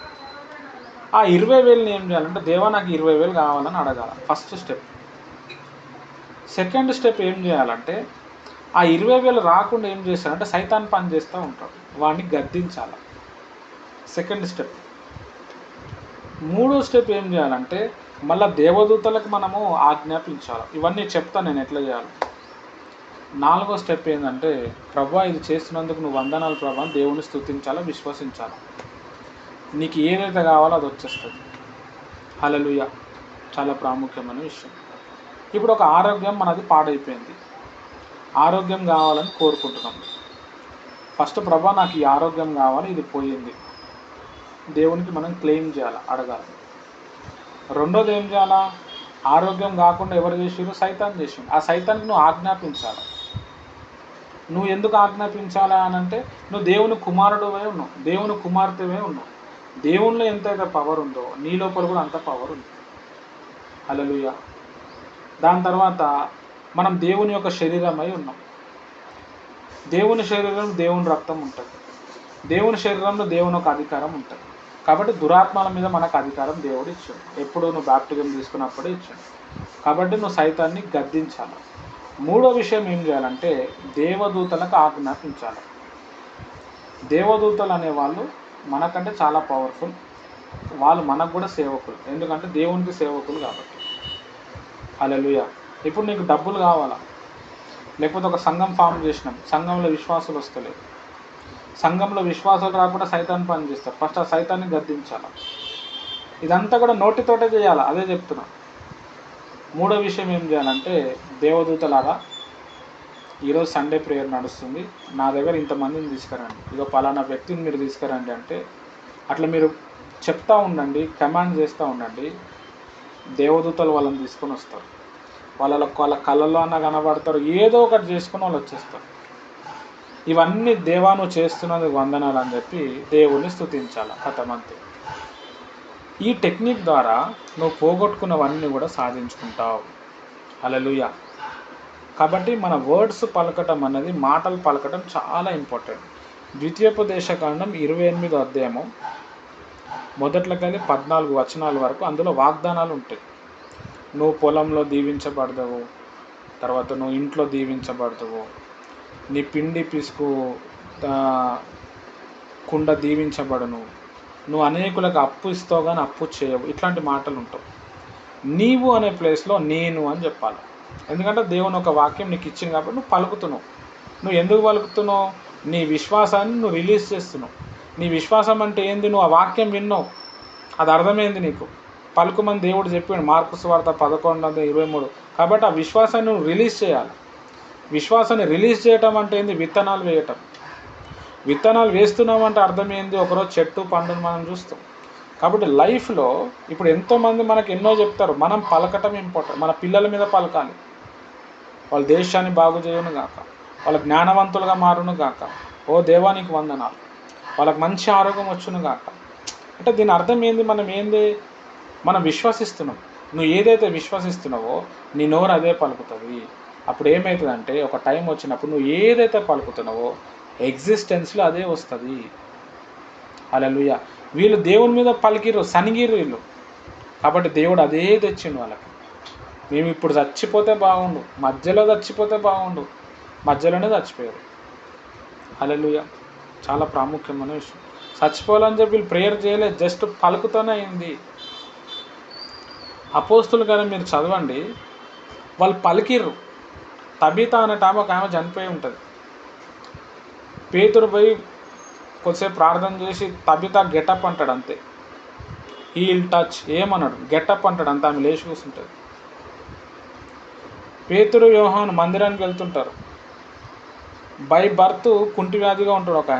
ఆ 20,000ని ఏం చేయాలంటే, దేవా నాకు 20,000 కావాలని అడగాలి. First step. సెకండ్ స్టెప్ ఏం చేయాలంటే, ఆ 20,000 రాకుండా ఏం చేస్తారంటే సైతాన్ పని చేస్తూ ఉంటాడు, వాడిని గద్దించాలి. Second step. మూడో స్టెప్ ఏం చేయాలంటే, మళ్ళీ దేవదూతలకు మనము ఆజ్ఞాపించాలి. ఇవన్నీ చెప్తాను నేను ఎట్లా చేయాలి. నాలుగో స్టెప్ ఏంటంటే, ప్రభా ఇది చేస్తున్నందుకు నువ్వు వందనాలు ప్రభా, దేవుని స్తుతించాలా, విశ్వసించాలి. నీకు ఏదైతే కావాలో అది వచ్చేస్తుంది. హల్లెలూయా. చాలా ప్రాముఖ్యమైన విషయం. ఇప్పుడు ఒక ఆరోగ్యం మనది పాడైపోయింది, ఆరోగ్యం కావాలని కోరుకుంటున్నాం. ఫస్ట్ ప్రభా నాకు ఈ ఆరోగ్యం కావాలి, ఇది పోయింది, దేవునికి మనం క్లెయిమ్ చేయాలి, అడగాలి. రెండోది ఏం చేయాలా? ఆరోగ్యం కాకుండా ఎవరు చేసిరు? సైతాన్ చేసిండు. ఆ సైతానికి నువ్వు ఆజ్ఞాపించాలి. నువ్వు ఎందుకు ఆజ్ఞాపించాలా అని అంటే, నువ్వు దేవుని కుమారుడువే ఉన్నావు, దేవుని కుమార్తెవే ఉన్నావు. దేవునిలో ఎంతైతే పవర్ ఉందో నీ లోపల కూడా అంత పవర్ ఉంది. హల్లెలూయా. దాని తర్వాత మనం దేవుని యొక్క శరీరమై ఉన్నాం. దేవుని శరీరం దేవుని రక్తం ఉంటుంది. దేవుని శరీరంలో దేవుని ఒక అధికారం ఉంటుంది. కాబట్టి దురాత్మల మీద మనకు అధికారం దేవుడు ఇచ్చాడు. ఎప్పుడు నువ్వు బాప్టిజం తీసుకున్నప్పుడే ఇచ్చాడు. కాబట్టి నువ్వు సైతాన్ని గద్దించాలి. మూడో విషయం ఏం చేయాలంటే, దేవదూతలకు ఆజ్ఞాపించాలి. దేవదూతలు అనేవాళ్ళు మనకంటే చాలా పవర్ఫుల్. వాళ్ళు మనకు కూడా సేవకులు, ఎందుకంటే దేవునికి సేవకులు కాబట్టి. హల్లెలూయా. ఇప్పుడు నీకు డబ్బులు కావాలా, లేకపోతే ఒక సంఘం ఫామ్ చేసినాం, సంఘంలో విశ్వాసులు వస్తలేదు, సంఘంలో విశ్వాసాలు రాకుండా సైతాన్ పని చేస్తారు. ఫస్ట్ ఆ సైతాన్ని గద్దించాలి. ఇదంతా కూడా నోటితోటే చేయాలి, అదే చెప్తున్నా. మూడో విషయం ఏం చేయాలంటే, దేవదూతలారా ఈరోజు సండే ప్రేయర్ నడుస్తుంది, నా దగ్గర ఇంతమందిని తీసుకురండి, ఇక పలానా వ్యక్తిని మీరు తీసుకురండి అంటే, అట్లా మీరు చెప్తా ఉండండి, కమాండ్ చేస్తూ ఉండండి. దేవదూతలు వాళ్ళని తీసుకొని వస్తారు. వాళ్ళ కళ్ళలో అన్న కనబడతారు, ఏదో ఒకటి చేసుకుని వాళ్ళు వచ్చేస్తారు. ఇవన్నీ దేవా నువ్వు చేస్తున్నది వందనాలు అని చెప్పి దేవుణ్ణి స్తుతించాలి. కథమంతే. ఈ టెక్నిక్ ద్వారా నువ్వు పోగొట్టుకున్నవన్నీ కూడా సాధించుకుంటావు. హల్లెలూయా. కాబట్టి మన వర్డ్స్ పలకటం అన్నది, మాటలు పలకటం చాలా ఇంపార్టెంట్. ద్వితీయోపదేశకాండం 28వ అధ్యాయము మొదట్లోకెళ్ళి 14 వచనాల వరకు అందులో వాగ్దానాలు ఉంటాయి. నువ్వు పొలంలో దీవించబడతావు, తర్వాత నువ్వు ఇంట్లో దీవించబడతావు, నీ పిండి పిసుకు కుండ దీవించబడను, నువ్వు అనేకులకు అప్పు ఇస్తావు కానీ అప్పు చేయవు, ఇట్లాంటి మాటలు ఉంటావు. నీవు అనే ప్లేస్లో నేను అని చెప్పాలి. ఎందుకంటే దేవుని ఒక వాక్యం నీకు ఇచ్చింది కాబట్టి నువ్వు పలుకుతున్నావు. నువ్వు ఎందుకు పలుకుతున్నావు? నీ విశ్వాసాన్ని నువ్వు రిలీజ్ చేస్తున్నావు. నీ విశ్వాసం అంటే ఏంది? నువ్వు ఆ వాక్యం విన్నావు, అది అర్థమైంది నీకు. పలుకుమని దేవుడు చెప్పాడు మార్కు సువార్త 11:23. కాబట్టి ఆ విశ్వాసాన్ని నువ్వు రిలీజ్ చేయాలి. విశ్వాసాన్ని రిలీజ్ చేయటం అంటే ఏంది? విత్తనాలు వేయటం. విత్తనాలు వేస్తున్నామంటే అర్థం ఏంది? ఒకరోజు చెట్టు పండును మనం చూస్తాం. కాబట్టి లైఫ్లో ఇప్పుడు ఎంతోమంది మనకు ఎన్నో చెప్తారు, మనం పలకటం ఇంపార్టెంట్. మన పిల్లల మీద పలకాలి, వాళ్ళ దేశాన్ని బాగు చేయను గాక, వాళ్ళ జ్ఞానవంతులుగా మారును గాక, ఓ దేవానికి వందనాలు, వాళ్ళకి మంచి ఆరోగ్యం వచ్చును గాక. అంటే దీని అర్థం ఏంది? మనం విశ్వసిస్తున్నాం. నువ్వు ఏదైతే విశ్వసిస్తున్నావో నీ నోరు అదే పలుకుతుంది. అప్పుడు ఏమవుతుందంటే, ఒక టైం వచ్చినప్పుడు నువ్వు ఏదైతే పలుకుతున్నావో ఎగ్జిస్టెన్స్లో అదే వస్తుంది. హల్లెలూయా. వీళ్ళు దేవుని మీద పలికిరు, సనిగిరు వీళ్ళు. కాబట్టి దేవుడు అదే తెచ్చిండు వాళ్ళకి. మేము ఇప్పుడు చచ్చిపోతే బాగుండు, మధ్యలో చచ్చిపోతే బాగుండు, మధ్యలోనే చచ్చిపోయారు. హల్లెలూయా. చాలా ప్రాముఖ్యమైన విషయం. చచ్చిపోవాలని చెప్పి వీళ్ళు ప్రేయర్ చేయలేదు, జస్ట్ పలుకుతూనే అయింది. అపోస్తులు కానీ మీరు చదవండి, వాళ్ళు పలికిర్రు. తబిత అనే ఒక ఆమె చనిపోయి ఉంటుంది. పేతురు పోయి కొద్దిసేపు ప్రార్థన చేసి తబిత గెటప్ అంటాడు, అంతే. హీల్ టచ్ ఏమన్నాడు, గెటప్ అంటాడు, అంతే. ఆమె లేచి కూర్చుంటుంది. పేతురు యోహాను మందిరానికి వెళ్తుంటారు. బై బర్త్ కుంటి వ్యాధిగా ఉంటాడు ఒక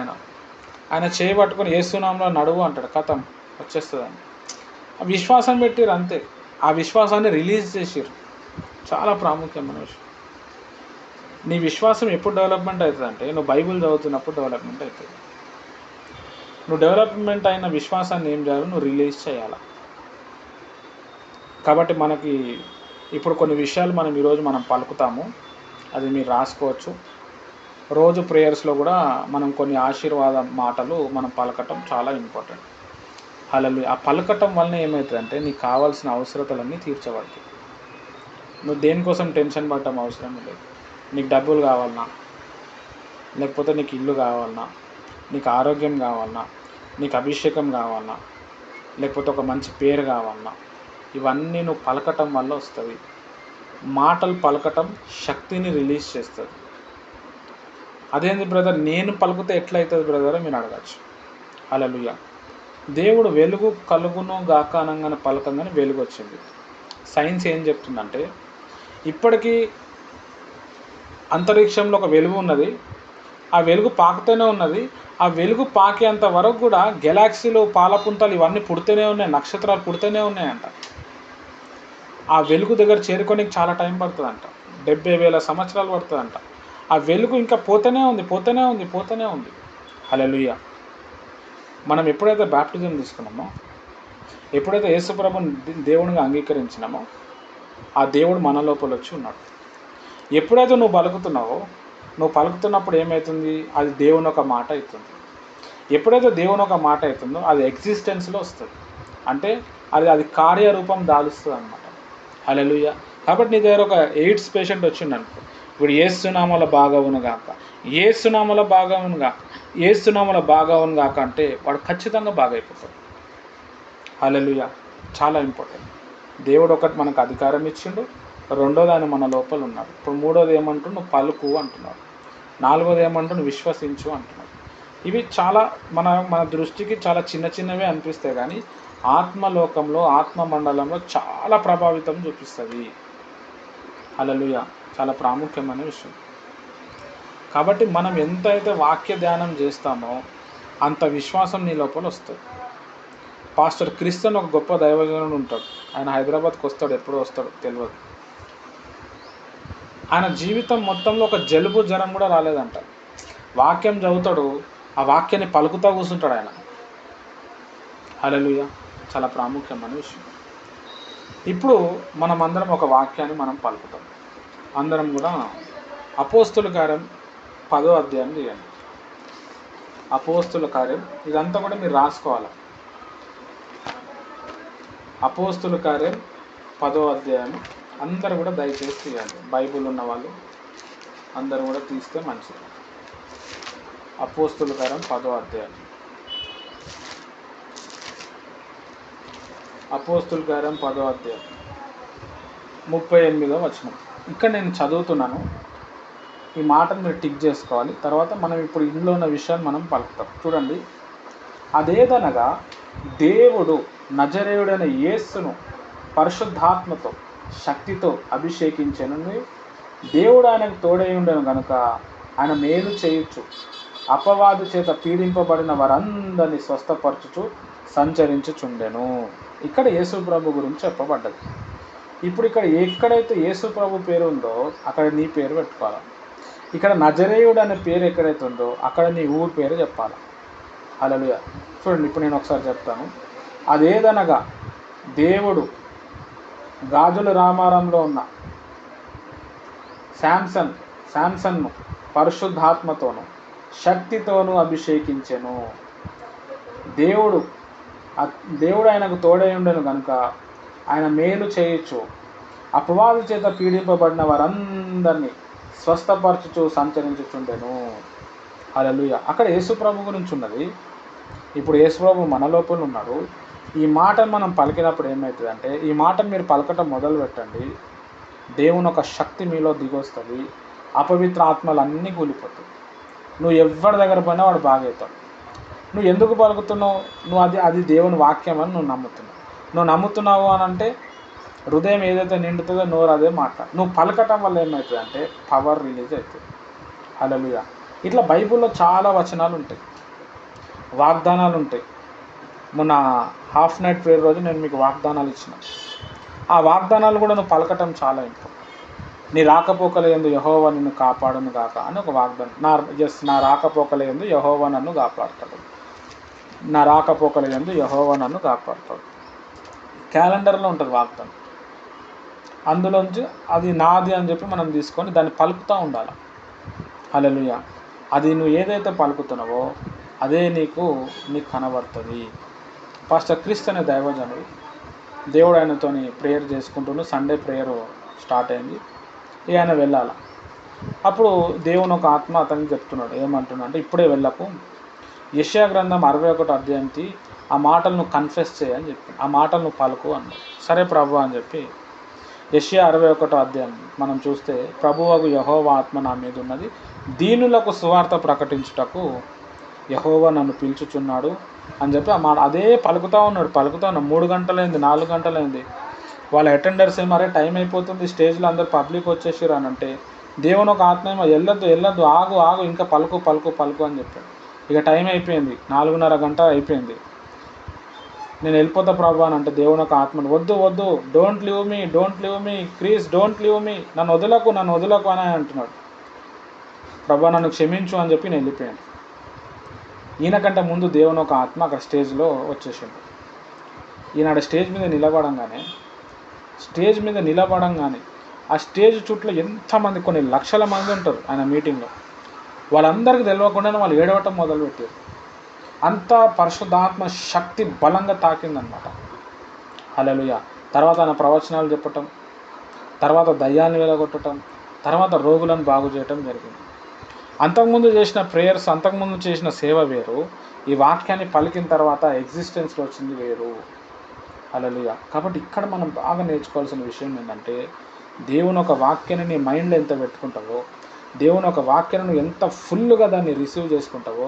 ఆయన చేయి పట్టుకొని యేసునామములో నడువు అంటాడు, కథం వచ్చేస్తుందని. ఆ విశ్వాసం పెట్టిరు, అంతే. ఆ విశ్వాసాన్ని రిలీజ్ చేసిర్రు. చాలా ప్రాముఖ్యమైన విషయం. నీ విశ్వాసం ఎప్పుడు డెవలప్మెంట్ అవుతుంది అంటే నువ్వు బైబిల్ చదువుతున్నప్పుడు డెవలప్మెంట్ అవుతుంది. నువ్వు డెవలప్మెంట్ అయిన విశ్వాసాన్ని ఏం చేయాలి, నువ్వు రిలీజ్ చేయాలి. కాబట్టి మనకి ఇప్పుడు కొన్ని విషయాలు ఈరోజు మనం పలుకుతాము, అది మీరు రాసుకోవచ్చు. రోజు ప్రేయర్స్లో కూడా మనం కొన్ని ఆశీర్వాద మాటలు మనం పలకటం చాలా ఇంపార్టెంట్. హల్లెలూయా. ఆ పలకటం వలన ఏమవుతుందంటే నీకు కావాల్సిన అవసరతలన్నీ తీర్చబడతాయి. నువ్వు దేనికోసం టెన్షన్ పడటం అవసరం లేదు. నీకు డబ్బులు కావాలన్నా, లేకపోతే నీకు ఇల్లు కావాలన్నా, నీకు ఆరోగ్యం కావాలన్నా, నీకు అభిషేకం కావాలన్నా, లేకపోతే ఒక మంచి పేరు కావాలన్నా, ఇవన్నీ నువ్వు పలకటం వల్ల వస్తుంది. మాటలు పలకటం శక్తిని రిలీజ్ చేస్తుంది. అదేంటి బ్రదర్, నేను పలుకుతే ఎట్లయితుంది బ్రదర్ మీరు అడగచ్చు. హల్లెలూయా. దేవుడు వెలుగు కలుగును గాక అనగానే పలకంగానే వెలుగు వచ్చింది. సైన్స్ ఏం చెప్తుందంటే ఇప్పటికీ అంతరిక్షంలో ఒక వెలుగు ఉన్నది, ఆ వెలుగు పాకుతూనే ఉన్నది. ఆ వెలుగు పాకేంత వరకు కూడా గెలాక్సీలు, పాలపుంతలు ఇవన్నీ పుడుతూనే ఉన్నాయి, నక్షత్రాలు పుడుతూనే ఉన్నాయంట. ఆ వెలుగు దగ్గర చేరుకోనికి చాలా టైం పడుతుందంట, 70,000 సంవత్సరాలు పడుతుందంట. ఆ వెలుగు ఇంకా పోతూనే ఉంది. హల్లెలూయా. మనం ఎప్పుడైతే బాప్టిజం తీసుకున్నామో, ఎప్పుడైతే యేసుప్రభుని దేవునిగా అంగీకరించినామో, ఆ దేవుడు మన లోపల వచ్చి ఉన్నాడు. ఎప్పుడైతే నువ్వు పలుకుతున్నప్పుడు ఏమవుతుంది, అది దేవుని ఒక మాట అవుతుంది. ఎప్పుడైతే దేవుని ఒక మాట అవుతుందో అది ఎగ్జిస్టెన్స్లో వస్తుంది, అంటే అది కార్యరూపం దాలుస్తుంది అన్నమాట. హల్లెలూయా. కాబట్టి నీ దగ్గర ఒక ఎయిడ్స్ పేషెంట్ వచ్చిండు అనుకో, ఇప్పుడు యేసునామములో బాగవును గాక, యేసునామములో బాగవును గాక అంటే వాడు ఖచ్చితంగా బాగైపోతాడు. హల్లెలూయా. చాలా ఇంపార్టెంట్. దేవుడు ఒకటి మనకు అధికారం ఇచ్చిండు, రెండోది ఆయన మన లోపల ఉన్నాడు. ఇప్పుడు మూడోది ఏమంటూ నువ్వు పలుకు అంటున్నాడు, నాలుగోది ఏమంటూ నువ్వు విశ్వసించు అంటున్నాడు. ఇవి చాలా మన దృష్టికి చాలా చిన్నవే అనిపిస్తాయి, కానీ ఆత్మలోకంలో, ఆత్మ మండలంలో చాలా ప్రభావితం చూపిస్తుంది. హల్లెలూయా. చాలా ప్రాముఖ్యమైన విషయం. కాబట్టి మనం ఎంతైతే వాక్య ధ్యానం చేస్తామో అంత విశ్వాసం నీ లోపల వస్తుంది. పాస్టర్ క్రిస్టియన్ ఒక గొప్ప దైవజనుడు ఉంటాడు. ఆయన హైదరాబాద్కి వస్తాడు, ఎప్పుడు వస్తాడో తెలియదు. ఆయన జీవితం మొత్తంలో ఒక జలుబు జ్వరం కూడా రాలేదంట. వాక్యం చదువుతాడు, ఆ వాక్యాన్ని పలుకుతూ కూర్చుంటాడు ఆయన. హల్లెలూయా. చాలా ప్రాముఖ్యమైన విషయం. ఇప్పుడు అందరం ఒక వాక్యాన్ని మనం పలుకుతాం. అందరం కూడా అపోస్తుల కార్యం 10వ అధ్యాయం తీయండి. అపోస్తుల కార్యం, ఇదంతా కూడా మీరు రాసుకోవాలి. అపోస్తుల కార్యం 10వ అధ్యాయం అందరూ కూడా దయచేసి తీయండి. బైబిల్ ఉన్న వాళ్ళు అందరూ కూడా తీస్తే మంచిది. అపోస్తుల కార్యం 10వ అధ్యాయం, అపోస్తుల కార్యం 10వ అధ్యాయం 38వ వచనం. ఇక్కడ నేను చదువుతున్నాను, ఈ మాటను మీరు టిక్ చేసుకోవాలి. తర్వాత మనం ఇప్పుడు ఇందులో ఉన్న విషయాన్ని మనం పలుకుతాం. చూడండి. అదేదనగా దేవుడు నజరేయుడైన యేసును పరిశుద్ధాత్మతో శక్తితో అభిషేకించెను, దేవుడు ఆయనకు తోడై ఉండెను గనుక ఆయన మేలు చేయొచ్చు, అపవాది చేత పీడింపబడిన వారందరినీ స్వస్థపరచుచు సంచరించుచుండెను. ఇక్కడ యేసు ప్రభు గురించి చెప్పబడ్డది. ఇప్పుడు ఇక్కడ ఎక్కడైతే యేసు ప్రభు పేరు ఉందో అక్కడ నీ పేరు పెట్టుకోవాలి. ఇక్కడ నజరేయుడు అనే పేరు ఎక్కడైతే ఉందో అక్కడ నీ ఊరి పేరు చెప్పాలి. హల్లెలూయా. చూడండి, ఇప్పుడు నేను ఒకసారి చెప్తాను. అదేదనగా దేవుడు గాజుల రామారంలో ఉన్న శాంసన్ను పరిశుద్ధాత్మతోను శక్తితోనూ అభిషేకించెను. దేవుడు ఆయనకు తోడై ఉండెను కనుక ఆయన మేలు చేయొచ్చు, అపవాది చేత పీడింపబడిన వారందరినీ స్వస్థపరచుచు సంచరించుచుండెను. హల్లెలూయా. అక్కడ యేసుప్రభు గురించి ఉన్నది. ఇప్పుడు యేసుప్రభు మన లోపల ఉన్నాడు. ఈ మాటను మనం పలికినప్పుడు ఏమవుతుందంటే, ఈ మాటను మీరు పలకటం మొదలు పెట్టండి, దేవుని ఒక శక్తి మీలో దిగొస్తుంది. అపవిత్ర ఆత్మలు అన్నీ కూలిపోతాయి. నువ్వు ఎవరి దగ్గర పోయినా వాడు బాగవుతాడు. నువ్వు ఎందుకు పలుకుతున్నావు? నువ్వు అది దేవుని వాక్యం అని నువ్వు నమ్ముతున్నావు అని అంటే హృదయం ఏదైతే నిండుతుందో నోరు అదే మాట్లాడు. నువ్వు పలకటం వల్ల ఏమవుతుంది అంటే పవర్ రిలీజ్ అవుతుంది. హల్లెలూయా. ఇట్లా బైబిల్లో చాలా వచనాలు ఉంటాయి, వాగ్దానాలు ఉంటాయి. మొన్న హాఫ్ నైట్ ప్రేయర్ రోజు నేను మీకు వాగ్దానాలు ఇచ్చిన. ఆ వాగ్దానాలు కూడా నువ్వు పలకటం చాలా ఇంపార్టెంట్. నీ రాకపోకల యందు యెహోవా నిన్ను కాపాడును గాక అని ఒక వాగ్దానం. నా రాకపోకల యందు యెహోవా నన్ను కాపాడుతాడు. నా రాకపోకల యందు యెహోవా నన్ను కాపాడుతాడు. క్యాలెండర్లో ఉంటుంది వాగ్దానం. అందులోంచి అది నాది అని చెప్పి మనం తీసుకొని దాన్ని పలుకుతూ ఉండాలి. హల్లెలూయా. అది నువ్వు ఏదైతే పలుకుతున్నావో అదే నీకు కనబడుతుంది. పాస్టర్ క్రిస్ అనే దైవజనుడు దేవుడు ఆయనతోని ప్రేయర్ చేసుకుంటూ సండే ప్రేయర్ స్టార్ట్ అయింది. ఆయన వెళ్ళాలి. అప్పుడు దేవుని ఒక ఆత్మ అతనికి చెప్తున్నాడు. ఏమంటున్నా అంటే ఇప్పుడే వెళ్ళకు, యెషయా గ్రంథం 61 అధ్యాయంకి ఆ మాటలను కన్ఫెస్ చేయని చెప్పి ఆ మాటలను పలుకు అన్నాడు. సరే ప్రభు అని చెప్పి యెషయా 61 అధ్యాయం మనం చూస్తే, ప్రభువగు యెహోవా ఆత్మ నా మీద ఉన్నది, దీనులకు సువార్త ప్రకటించుటకు యెహోవా నన్ను పిలుచుచున్నాడు అని చెప్పి అదే పలుకుతూ ఉన్నాడు. 3 గంటలైంది, 4 గంటలైంది. వాళ్ళ అటెండర్స్ ఏమో అరే టైం అయిపోతుంది, స్టేజ్లో అందరు పబ్లిక్ వచ్చేసారు అని అంటే, దేవుని ఒక ఆత్మ ఏమో వెళ్ళొద్దు ఆగు ఇంకా పలుకు అని చెప్పాడు. ఇక టైం అయిపోయింది, 4:30 గంట అయిపోయింది. నేను వెళ్ళిపోతా ప్రభు అని అంటే దేవుని ఒక ఆత్మను వద్దు don't leave me Christ, don't leave me, నన్ను వదలకు అని అంటున్నాడు. ప్రభు నన్ను క్షమించు అని చెప్పి నేను వెళ్ళిపోయాను. ఈయనకంటే ముందు దేవుని ఒక ఆత్మ అక్కడ స్టేజ్లో వచ్చేసిండు. ఈనాడు స్టేజ్ మీద నిలబడంగానే ఆ స్టేజ్ చుట్టూ ఎంతమంది, కొన్ని లక్షల మంది ఉంటారు ఆయన మీటింగ్లో. వాళ్ళందరికీ తెలియకుండానే వాళ్ళు ఏడవటం మొదలుపెట్టారు. అంత పరిశుద్ధాత్మ శక్తి బలంగా తాకిందనమాట. హల్లెలూయా. తర్వాత ఆయన ప్రవచనాలు చెప్పటం, తర్వాత దయ్యాన్ని వెలగొట్టడం, తర్వాత రోగులను బాగు చేయటం జరిగింది. అంతకుముందు చేసిన ప్రేయర్స్, అంతకుముందు చేసిన సేవ వేరు, ఈ వాక్యాన్ని పలికిన తర్వాత ఎగ్జిస్టెన్స్లో వచ్చింది వేరు. హల్లెలూయా. కాబట్టి ఇక్కడ మనం బాగా నేర్చుకోవాల్సిన విషయం ఏంటంటే, దేవుని ఒక వాక్యాన్ని నీ మైండ్లో ఎంత పెట్టుకుంటావో, దేవుని ఒక వాక్యాన్ని ఎంత ఫుల్గా దాన్ని రిసీవ్ చేసుకుంటావో,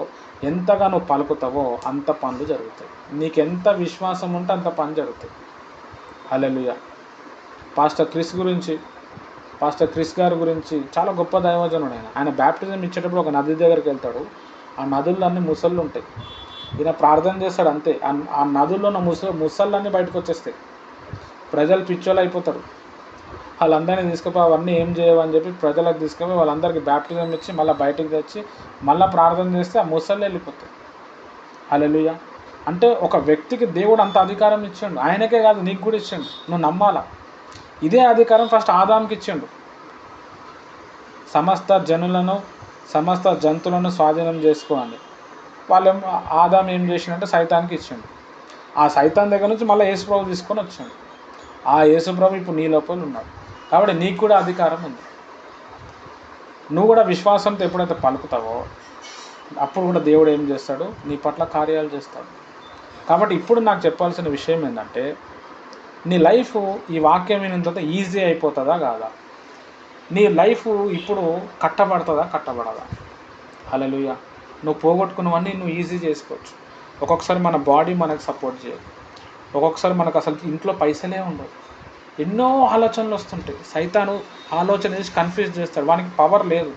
ఎంతగా నువ్వు పలుకుతావో అంత పనులు జరుగుతాయి. నీకు ఎంత విశ్వాసం ఉంటే అంత పని జరుగుతాయి. హల్లెలూయా. పాస్టర్ క్రిస్ గారి గురించి చాలా గొప్ప దైవజనుడు. ఆయన బ్యాప్టిజం ఇచ్చేటప్పుడు ఒక నది దగ్గరికి వెళ్తాడు. ఆ నదుల్లో అన్ని ముసళ్ళు ఉంటాయి. ఈయన ప్రార్థన చేస్తాడు అంతే, ఆ నదుల్లో ఉన్న ముసళ్ళన్నీ బయటకు వచ్చేస్తాయి. ప్రజలు పిచ్చోళ్ళు అయిపోతారు. వాళ్ళందరినీ తీసుకుపోయి అవన్నీ ఏం చేయవని చెప్పి ప్రజలకు తీసుకుపోయి వాళ్ళందరికీ బ్యాప్టిజం ఇచ్చి మళ్ళీ బయటకు తెచ్చి మళ్ళీ ప్రార్థన చేస్తే ఆ ముసళ్ళు వెళ్ళిపోతాయి. హల్లెలూయా. అంటే ఒక వ్యక్తికి దేవుడు అంత అధికారం ఇచ్చిండు. ఆయనకే కాదు, నీకు కూడా ఇచ్చిండు. నువ్వు నమ్మాలా. ఇదే అధికారం ఫస్ట్ ఆదాంకి ఇచ్చిండు. సమస్త జంతువులను స్వాధీనం చేసుకోవాలి. ఆదాం ఏం చేసిండంటే సైతానికి ఇచ్చిండు. ఆ సైతాన్ దగ్గర నుంచి మళ్ళీ యేసుప్రభు తీసుకొని వచ్చిండు. ఆ యేసుప్రభు ఇప్పుడు నీ లోపల ఉన్నాడు. కాబట్టి నీకు కూడా అధికారం ఉంది. నువ్వు కూడా విశ్వాసంతో ఎప్పుడైతే పలుకుతావో అప్పుడు కూడా దేవుడు ఏం చేస్తాడు, నీ పట్ల కార్యాలు చేస్తాడు. కాబట్టి ఇప్పుడు నాకు చెప్పాల్సిన విషయం ఏంటంటే, నీ లైఫ్ ఈ వాక్యం విన్న తర్వాత ఈజీ అయిపోతుందా కాదా? నీ లైఫ్ ఇప్పుడు కట్టబడదా? హల్లెలూయా. నువ్వు పోగొట్టుకున్నవన్నీ నువ్వు ఈజీ చేసుకోవచ్చు. ఒక్కొక్కసారి మన బాడీ మనకు సపోర్ట్ చేయదు. ఒక్కొక్కసారి మనకు అసలు ఇంట్లో పైసలే ఉండవు. ఎన్నో ఆలోచనలు వస్తుంటాయి. సైతాను ఆలోచన చేసి కన్ఫ్యూజ్ చేస్తాడు. వానికి పవర్ లేదు.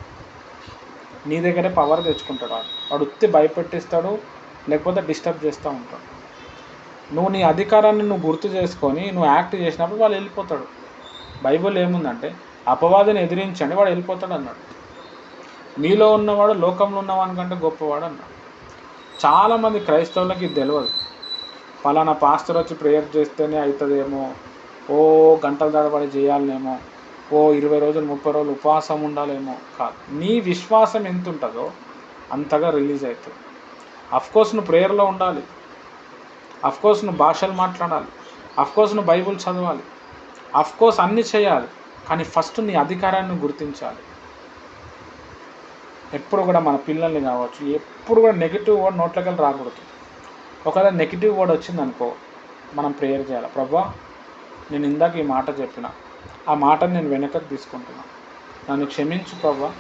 నీ దగ్గరే పవర్ తెచ్చుకుంటాడు. వాడు ఉత్తి భయపెట్టిస్తాడు, లేకపోతే డిస్టర్బ్ చేస్తూ ఉంటాడు. నువ్వు నీ అధికారాన్ని నువ్వు గుర్తు చేసుకొని నువ్వు యాక్ట్ చేసినప్పుడు వాళ్ళు వెళ్ళిపోతాడు. బైబిల్ ఏముందంటే, అపవాదిని ఎదిరించండి వాడు వెళ్ళిపోతాడు అన్నాడు. మీలో ఉన్నవాడు లోకంలో ఉన్నవాని కంటే గొప్పవాడు అన్నాడు. చాలామంది క్రైస్తవులకి ఇది తెలియదు. పలానా పాస్టర్ వచ్చి ప్రేయర్ చేస్తేనే అవుతుందేమో, గంటల తరబడి చేయాలనేమో, 20 రోజులు 30 రోజులు ఉపవాసం ఉండాలేమో. కాదు, నీ విశ్వాసం ఎంత ఉంటుందో అంతగా రిలీజ్ అవుతుంది. అఫ్కోర్స్ నువ్వు ప్రేయర్లో ఉండాలి, అఫ్కోర్స్ నువ్వు భాషలు మాట్లాడాలి, అఫ్కోర్స్ నువ్వు బైబుల్ చదవాలి, అఫ్కోర్స్ అన్నీ చేయాలి. కానీ ఫస్ట్ నీ అధికారాన్ని గుర్తించాలి. ఎప్పుడు కూడా మన పిల్లల్ని కావచ్చు, ఎప్పుడు కూడా నెగిటివ్ వర్డ్ నోట్లకి రాకూడదు. ఒకవేళ నెగిటివ్ వర్డ్ వచ్చిందనుకో, మనం ప్రేయర్ చేయాలి. ప్రభువా, నేను ఇందాక ఈ మాట చెప్పిన, ఆ మాటను నేను వెనకకు తీసుకుంటున్నా, నన్ను క్షమించు ప్రభువా,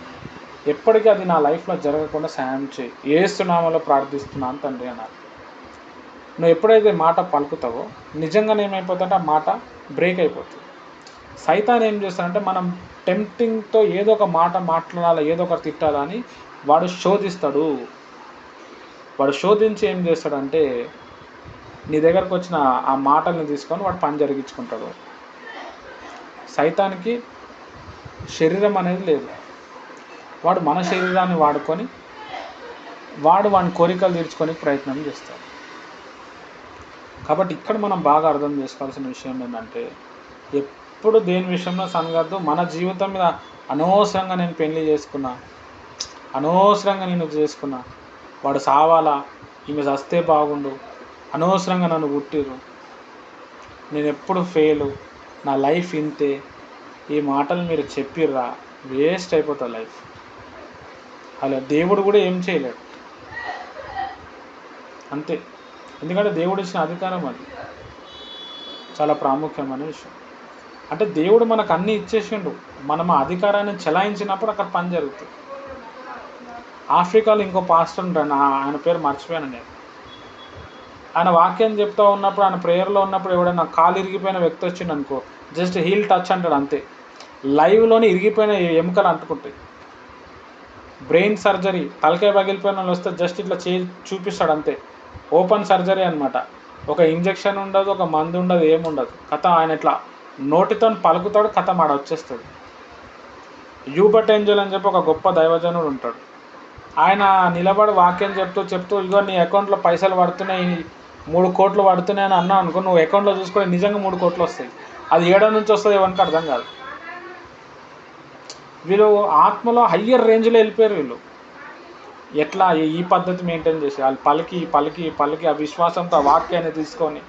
ఎప్పటికీ అది నా లైఫ్లో జరగకుండా సాయం చేయి, యేసు నామములో ప్రార్థిస్తున్నాను తండ్రి అన్నారు. నువ్వు ఎప్పుడైతే మాట పలుకుతావో నిజంగానే ఏమైపోతుందంటే ఆ మాట బ్రేక్ అయిపోతుంది. సైతాన్ ఏం చేస్తాడంటే, మనం టెంప్టింగ్తో ఏదో ఒక మాట మాట్లాడాలి, ఏదో ఒక తిట్టాలని వాడు శోధిస్తాడు. వాడు శోధించి ఏం చేస్తాడంటే, నీ దగ్గరకు వచ్చిన ఆ మాటల్ని తీసుకొని వాడు పని జరిగించుకుంటాడు. సైతానికి శరీరం అనేది లేదు. వాడు మన శరీరాన్ని వాడుకొని వాని కోరికలు తీర్చుకొని ప్రయత్నం చేస్తాడు. కాబట్టి ఇక్కడ మనం బాగా అర్థం చేసుకోవాల్సిన విషయం ఏంటంటే, ఎప్పుడు దేని విషయంలో సనగద్దు. మన జీవితం మీద అనవసరంగా నేను పెళ్లి చేసుకున్నా, అనవసరంగా నేను చేసుకున్నా, వాడు సావాలా, ఈమె చస్తే బాగుండు, అనవసరంగా నన్ను పుట్టిరు, నేను ఎప్పుడు ఫెయిలు, నా లైఫ్ ఇంతే, ఈ మాటలు మీరు చెప్పిర్రా, వేస్ట్ అయిపోతుంది లైఫ్. అలా దేవుడు కూడా ఏం చేయలేడు, అంతే. ఎందుకంటే దేవుడు ఇచ్చిన అధికారం అది చాలా ప్రాముఖ్యమైన విషయం. అంటే దేవుడు మనకు అన్నీ ఇచ్చేసిండు, మనం ఆ అధికారాన్ని చెలాయించినప్పుడు అక్కడ పని జరుగుతుంది. ఆఫ్రికాలో ఇంకో పాస్టర్ ఉంటాడు, ఆయన పేరు మర్చిపోయాను నేను. ఆయన వాక్యం చెప్తూ ఉన్నప్పుడు, ఆయన ప్రేయర్లో ఉన్నప్పుడు ఎవడైనా కాలు ఇరిగిపోయిన వ్యక్తి వచ్చిండు అనుకో, జస్ట్ హీల్ టచ్ అంటాడు అంతే. లైవ్లోనే ఇరిగిపోయిన ఎముకలు అంటుకుంటాయి. బ్రెయిన్ సర్జరీ, తలకాయ పగిలిపోయిన వాళ్ళు వస్తే జస్ట్ ఇట్లా చూపిస్తాడు అంతే. ఓపెన్ సర్జరీ అనమాట. ఒక ఇంజెక్షన్ ఉండదు, ఒక మందు ఉండదు, ఏముండదు. కథ ఆయన ఇట్లా నోటితో పలుకుతాడు, కథ మాడ వచ్చేస్తుంది. యూబర్ట్ ఏంజెల్ అని చెప్పి ఒక గొప్ప దైవజనుడు ఉంటాడు. ఆయన నిలబడి వాక్యం చెప్తూ ఇగో నీ అకౌంట్లో పైసలు పడుతున్నాయి, 3 కోట్లు పడుతున్నాయి అని అన్నావు అనుకో, నువ్వు అకౌంట్లో చూసుకొని నిజంగా 3 కోట్లు వస్తాయి. అది ఏడా నుంచి వస్తుంది ఎవరికి అర్థం కాదు. వీళ్ళు ఆత్మలో హయ్యర్ రేంజ్లో వెళ్ళిపోయారు. వీళ్ళు ఎట్లా ఈ పద్ధతి మెయింటైన్ చేసి వాళ్ళు పలికి ఆ విశ్వాసంతో ఆ వాక్యాన్ని తీసుకొని,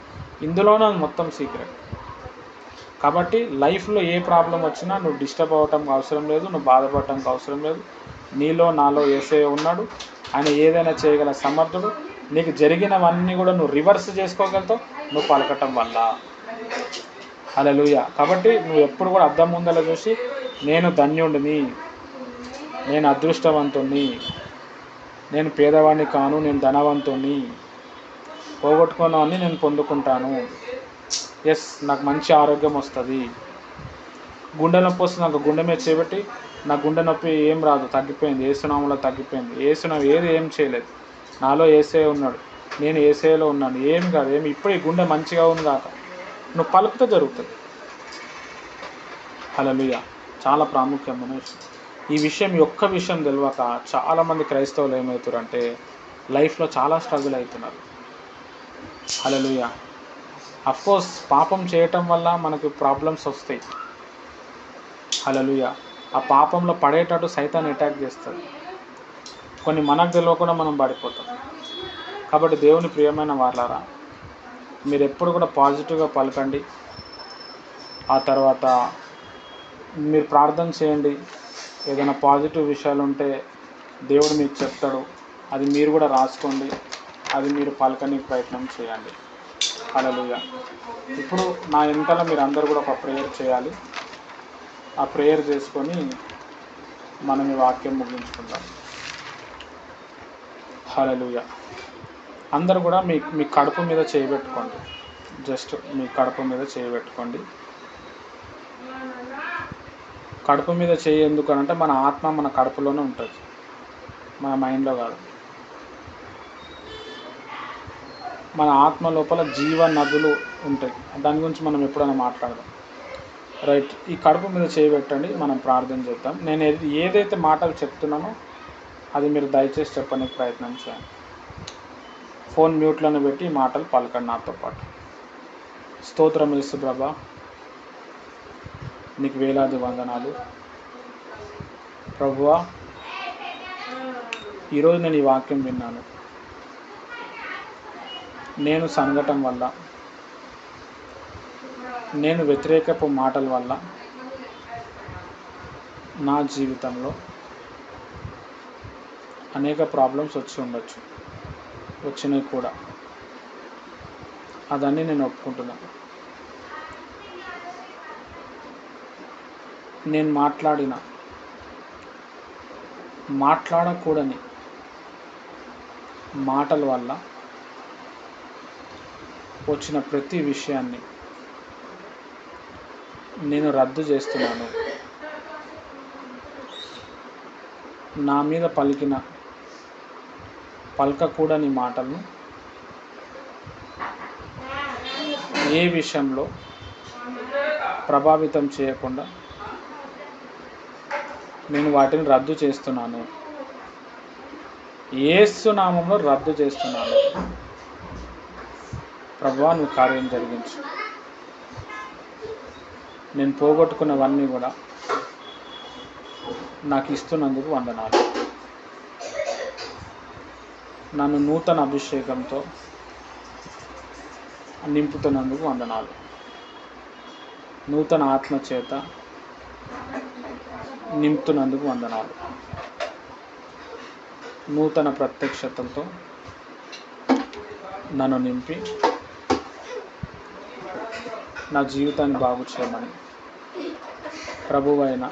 ఇందులోనే మొత్తం సీక్రెట్. కాబట్టి లైఫ్లో ఏ ప్రాబ్లం వచ్చినా నువ్వు డిస్టర్బ్ అవ్వటం అవసరం లేదు, నువ్వు బాధపడటానికి అవసరం లేదు. నీలో నాలో యేసయ్య ఉన్నాడు. ఆయన ఏదైనా చేయగల సమర్థుడు. నీకు జరిగినవన్నీ కూడా నువ్వు రివర్స్ చేసుకోగలుగుతావు నువ్వు పలకటం వల్ల. హల్లెలూయా. కాబట్టి నువ్వు ఎప్పుడు కూడా అద్దం ముందర చూసి, నేను ధన్యుడిని, నేను అదృష్టవంతుణ్ణి, నేను పేదవాడిని కాను, నేను ధనవంతుణ్ణి, పోగొట్టుకున్నవన్నీ నేను పొందుకుంటాను, ఎస్ నాకు మంచి ఆరోగ్యం వస్తుంది, గుండె నొప్పి వస్తుంది నాకు గుండె మీద చేపెట్టి నా గుండె నొప్పి ఏం రాదు, తగ్గిపోయింది, యేసునామములో తగ్గిపోయింది, యేసునామం ఏది ఏం చేయలేదు, నాలో యేసయ్య ఉన్నాడు, నేను యేసయ్యలో ఉన్నాను, ఏం కాదు, ఏమి ఇప్పుడు ఈ గుండె మంచిగా ఉంది కాక నువ్వు పలుకుతో జరుగుతుంది. హల్లెలూయా. చాలా ప్రాముఖ్యమైన విషయం. ఈ విషయం ఒక్క విషయం తెలియక చాలామంది క్రైస్తవులు ఏమవుతారంటే లైఫ్లో చాలా స్ట్రగుల్ అవుతున్నారు. హల్లెలూయా. అఫ్కోర్స్ పాపం చేయటం వల్ల మనకు ప్రాబ్లమ్స్ వస్తాయి. హల్లెలూయా. ఆ పాపంలో పడేటట్టు సైతాన్ అటాక్ చేస్తుంది. కొన్ని మనకు తెలియకుండా మనం పడిపోతాం. కాబట్టి దేవుని ప్రియమైన వారలారా, మీరు ఎప్పుడు కూడా పాజిటివ్గా పలకండి. ఆ తర్వాత మీరు ప్రార్థన చేయండి. ఏదైనా పాజిటివ్ విషయాలు ఉంటే దేవుడు మీకు చెప్తాడు, అది మీరు కూడా రాసుకోండి, అది మీరు పలకని ప్రయత్నం చేయండి. హల్లెలూయా. ఇప్పుడు నా వెనకాల మీరు అందరూ కూడా ఒక ప్రేయర్ చేయాలి. ఆ ప్రేయర్ చేసుకొని మనం ఈ వాక్యం ముగించుకుందాం. హల్లెలూయా. అందరూ కూడా మీ కడుపు మీద చేయబెట్టుకోండి. జస్ట్ మీ కడుపు మీద చేయబెట్టుకోండి. కడుపు మీద చేయి ఎందుకు అంటే మన ఆత్మ మన కడుపులోనే ఉంటుంది, మన మైండ్లో కాదు. మన ఆత్మ లోపల జీవ నదులు ఉంటాయి. దాని గురించి మనం ఎప్పుడైనా మాట్లాడదాం. రైట్. ఈ కడుపు మీద చేయబెట్టండి, మనం ప్రార్థన చేద్దాం. నేను ఏదైతే మాటలు చెప్తున్నానో అది మీరు దయచేసి చెప్పడానికి ప్రయత్నం చేయండి. ఫోన్ మ్యూట్లోనే పెట్టి ఈ మాటలు పలకండి నాతో పాటు. స్తోత్రం యేసు ప్రభువా, నీకు వేలాది వందనాలు ప్రభువా. ఈరోజు నేను ఈ వాక్యం విన్నాను. నేను సనగటం వల్ల, నేను వ్యతిరేకపు మాటల వల్ల నా జీవితంలో అనేక ప్రాబ్లమ్స్ వచ్చి ఉండొచ్చు, వచ్చినాయి కూడా. అదన్నీ నేను ఒప్పుకుంటున్నాను. నేను మాట్లాడకూడని మాటల వల్ల వచ్చిన ప్రతి విషయాన్ని నేను రద్దు చేస్తున్నాను. నా మీద పలకకూడని మాటలను ఏ విషయంలో ప్రభావితం చేయకుండా నేను వాటిని రద్దు చేస్తున్నాను. యేసు నామంలో రద్దు చేస్తున్నాను. ప్రభువా నువ్వు కార్యం జరిగించు. నేను పోగొట్టుకున్నవన్నీ కూడా నాకు ఇస్తున్నందుకు వందనాలు. నన్ను నూతన అభిషేకంతో నింపుతున్నందుకు వందనాలు. నూతన ఆత్మ చేత నింపుతున్నందుకు వందనాలు. నూతన ప్రత్యక్షతలతో నన్ను నింపి నా జీవితాన్ని బాగు చేయమని ప్రభువైన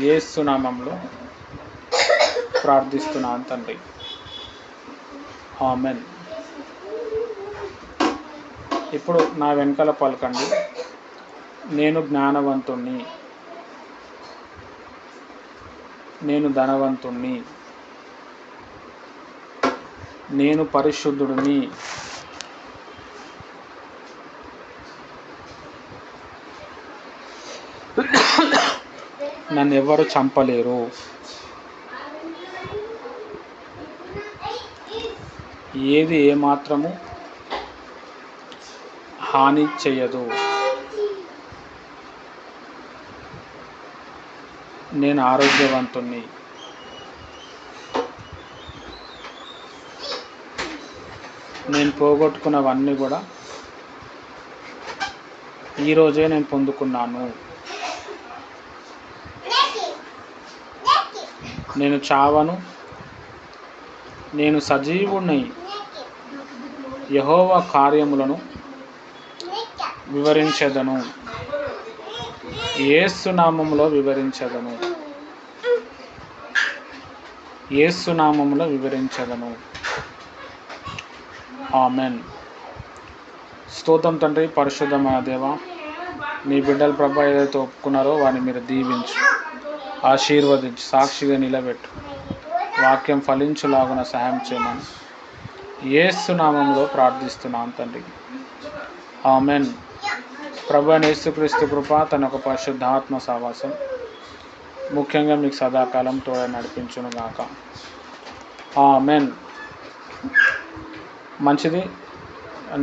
యేసు నామములో ప్రార్థిస్తున్నాను తండ్రి. ఆమెన్. ఇప్పుడు నా వెనకాల పలకండి. నేను జ్ఞానవంతుణ్ణి, నేను ధనవంతుణ్ణి, నేను పరిశుద్ధుడిని, నన్ను ఎవరు చంపలేరు, ఏది ఏమాత్రము హాని చేయదు, నేను ఆరోగ్యవంతుణ్ణి, నేను పోగొట్టుకున్నవన్నీ కూడా ఈరోజే నేను పొందుకున్నాను. నేను చావను, నేను సజీవుణ్ణి యెహోవా కార్యములను వివరించెదను. యేసు నామములో వివరించెదను. యేసు నామములో వివరించెదను. ఆమెన్. స్తోత్రం తండ్రి. పరిశుద్ధమైన దేవా, నీ బిడ్డల ప్రభా ఏదైతే ఒప్పుకున్నారో వారిని మీరు దీవించు, ఆశీర్వదించి సాక్షిగా నిలబెట్టు. వాక్యం ఫలించులాగున సహాయం చేయమని యేసు నామములో ప్రార్థిస్తున్నాను తండ్రి. ఆమెన్. ప్రభు యేసుక్రీస్తు కృప, తన ఒక పరిశుద్ధాత్మ సహవాసం ముఖ్యంగా మీకు సదాకాలం తోడ నడిపించును గాక. ఆమెన్. మంచిది.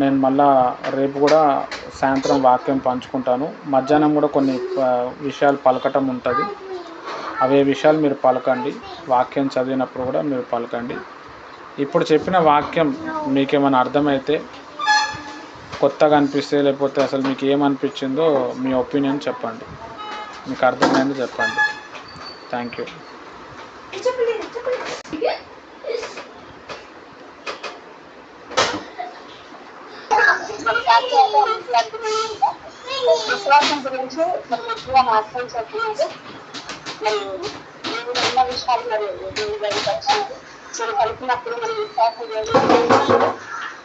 నేను మళ్ళా రేపు కూడా సాయంత్రం వాక్యం పంచుకుంటాను. మధ్యాహ్నం కూడా కొన్ని విషయాలు పలకటం ఉంటుంది. అవే విషయాలు మీరు పలకండి. వాక్యం చదివినప్పుడు కూడా మీరు పలకండి. ఇప్పుడు చెప్పిన వాక్యం మీకేమైనా అర్థమైతే, కొత్తగా అనిపిస్తే, లేకపోతే అసలు మీకు ఏమనిపించిందో మీ ఒపీనియన్ చెప్పండి. మీకు అర్థమైంది చెప్పండి. Thank you. విశ్వాసం గురించి ఎక్కువ మాత్రం చెప్తున్నారు. ఉన్న విషయాలు మరి దేవుడికి వచ్చింది. మీరు కలిపినప్పుడు మన విశ్వాసం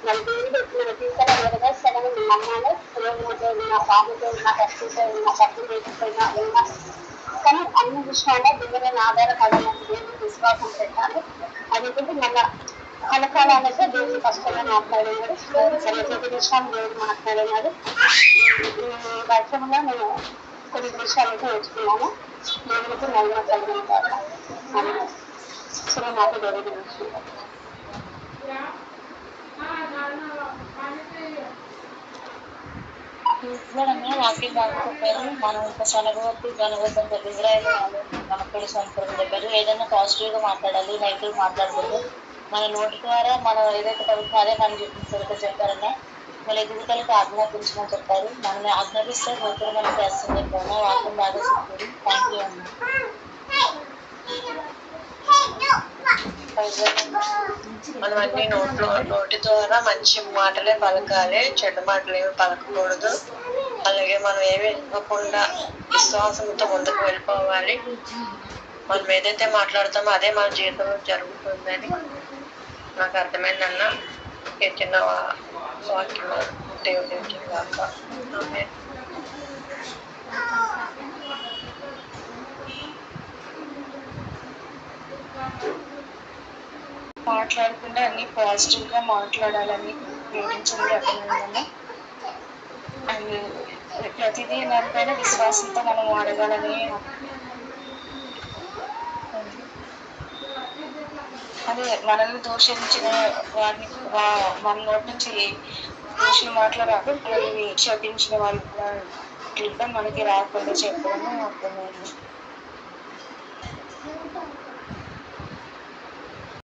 మరి దేవుడు మన తీసుకురాగా సగం నమ్మాలి. ప్రేమతో నా బాధతో నా కష్టంతో నా శక్తి లేకపోయినా ఉన్నా కానీ అన్ని విషయాల్లో దేవుడిని ఆధారపడాలని దేవుడికి విశ్వాసం పెట్టాలి. అదేంటంటే మన కనకాలైతే దేవుడు కష్టంగా మాట్లాడినాడు. ప్రతి విషయాన్ని దేవుడు మాట్లాడినాడు. ఈ వర్షంలో నేను కొన్ని విషయాలైతే నేర్చుకున్నాను. దేవుడికి మహిమ కలిగిన నాకు దేవుడు నేర్చుకున్నాను. వాక్యం కాకపోయారు. మనం ఇంకా సనగవద్దు గనవద్దు ఇజ్రాయల్ మనపడి సంపూర్ణ చెప్పారు. ఏదైనా పాజిటివ్గా మాట్లాడాలి, నెగిటివ్ మాట్లాడకూడదు. మన నోటి ద్వారా మనం ఏదైతే పడుతుందో అదే మనం చూపించారు చెప్పారన్నా. మన ఎదుగుదలకు ఆజ్ఞాపించమని చెప్పారు. మనల్ని ఆజ్ఞాపిస్తే నోటి మనకి వేస్తుంది చెప్పారు. వాక్యం బాగా చెప్తుంది. థ్యాంక్ యూ అన్న. మనం అన్ని నోటి ద్వారా మంచి మాటలే పలకాలి, చెడ్డ మాటలు ఏమి పలకకూడదు. అలాగే మనం ఏమి ఇవ్వకుండా విశ్వాసంతో ముందుకు వెళ్ళిపోవాలి. మనం ఏదైతే మాట్లాడతామో అదే మన జీవితంలో జరుగుతుందని నాకు అర్థమైందన్న. ఈ చిన్న వాక్యం దేవుడి కాక మాట్లాడకుండా అన్ని పాజిటివ్ గా మాట్లాడాలని వివరించింది అర్థమైందన్న. అండ్ ప్రతిదీ దానిపైన విశ్వాసంతో మనం అడగాలని అదే మనల్ని దూషించిన వారిని మన నోటి నుంచి దూషణ మాటలు రాకుండా మనల్ని క్షపించిన వాళ్ళు కూడా మనకి రాకుండా చెప్పడము అర్థమైంది.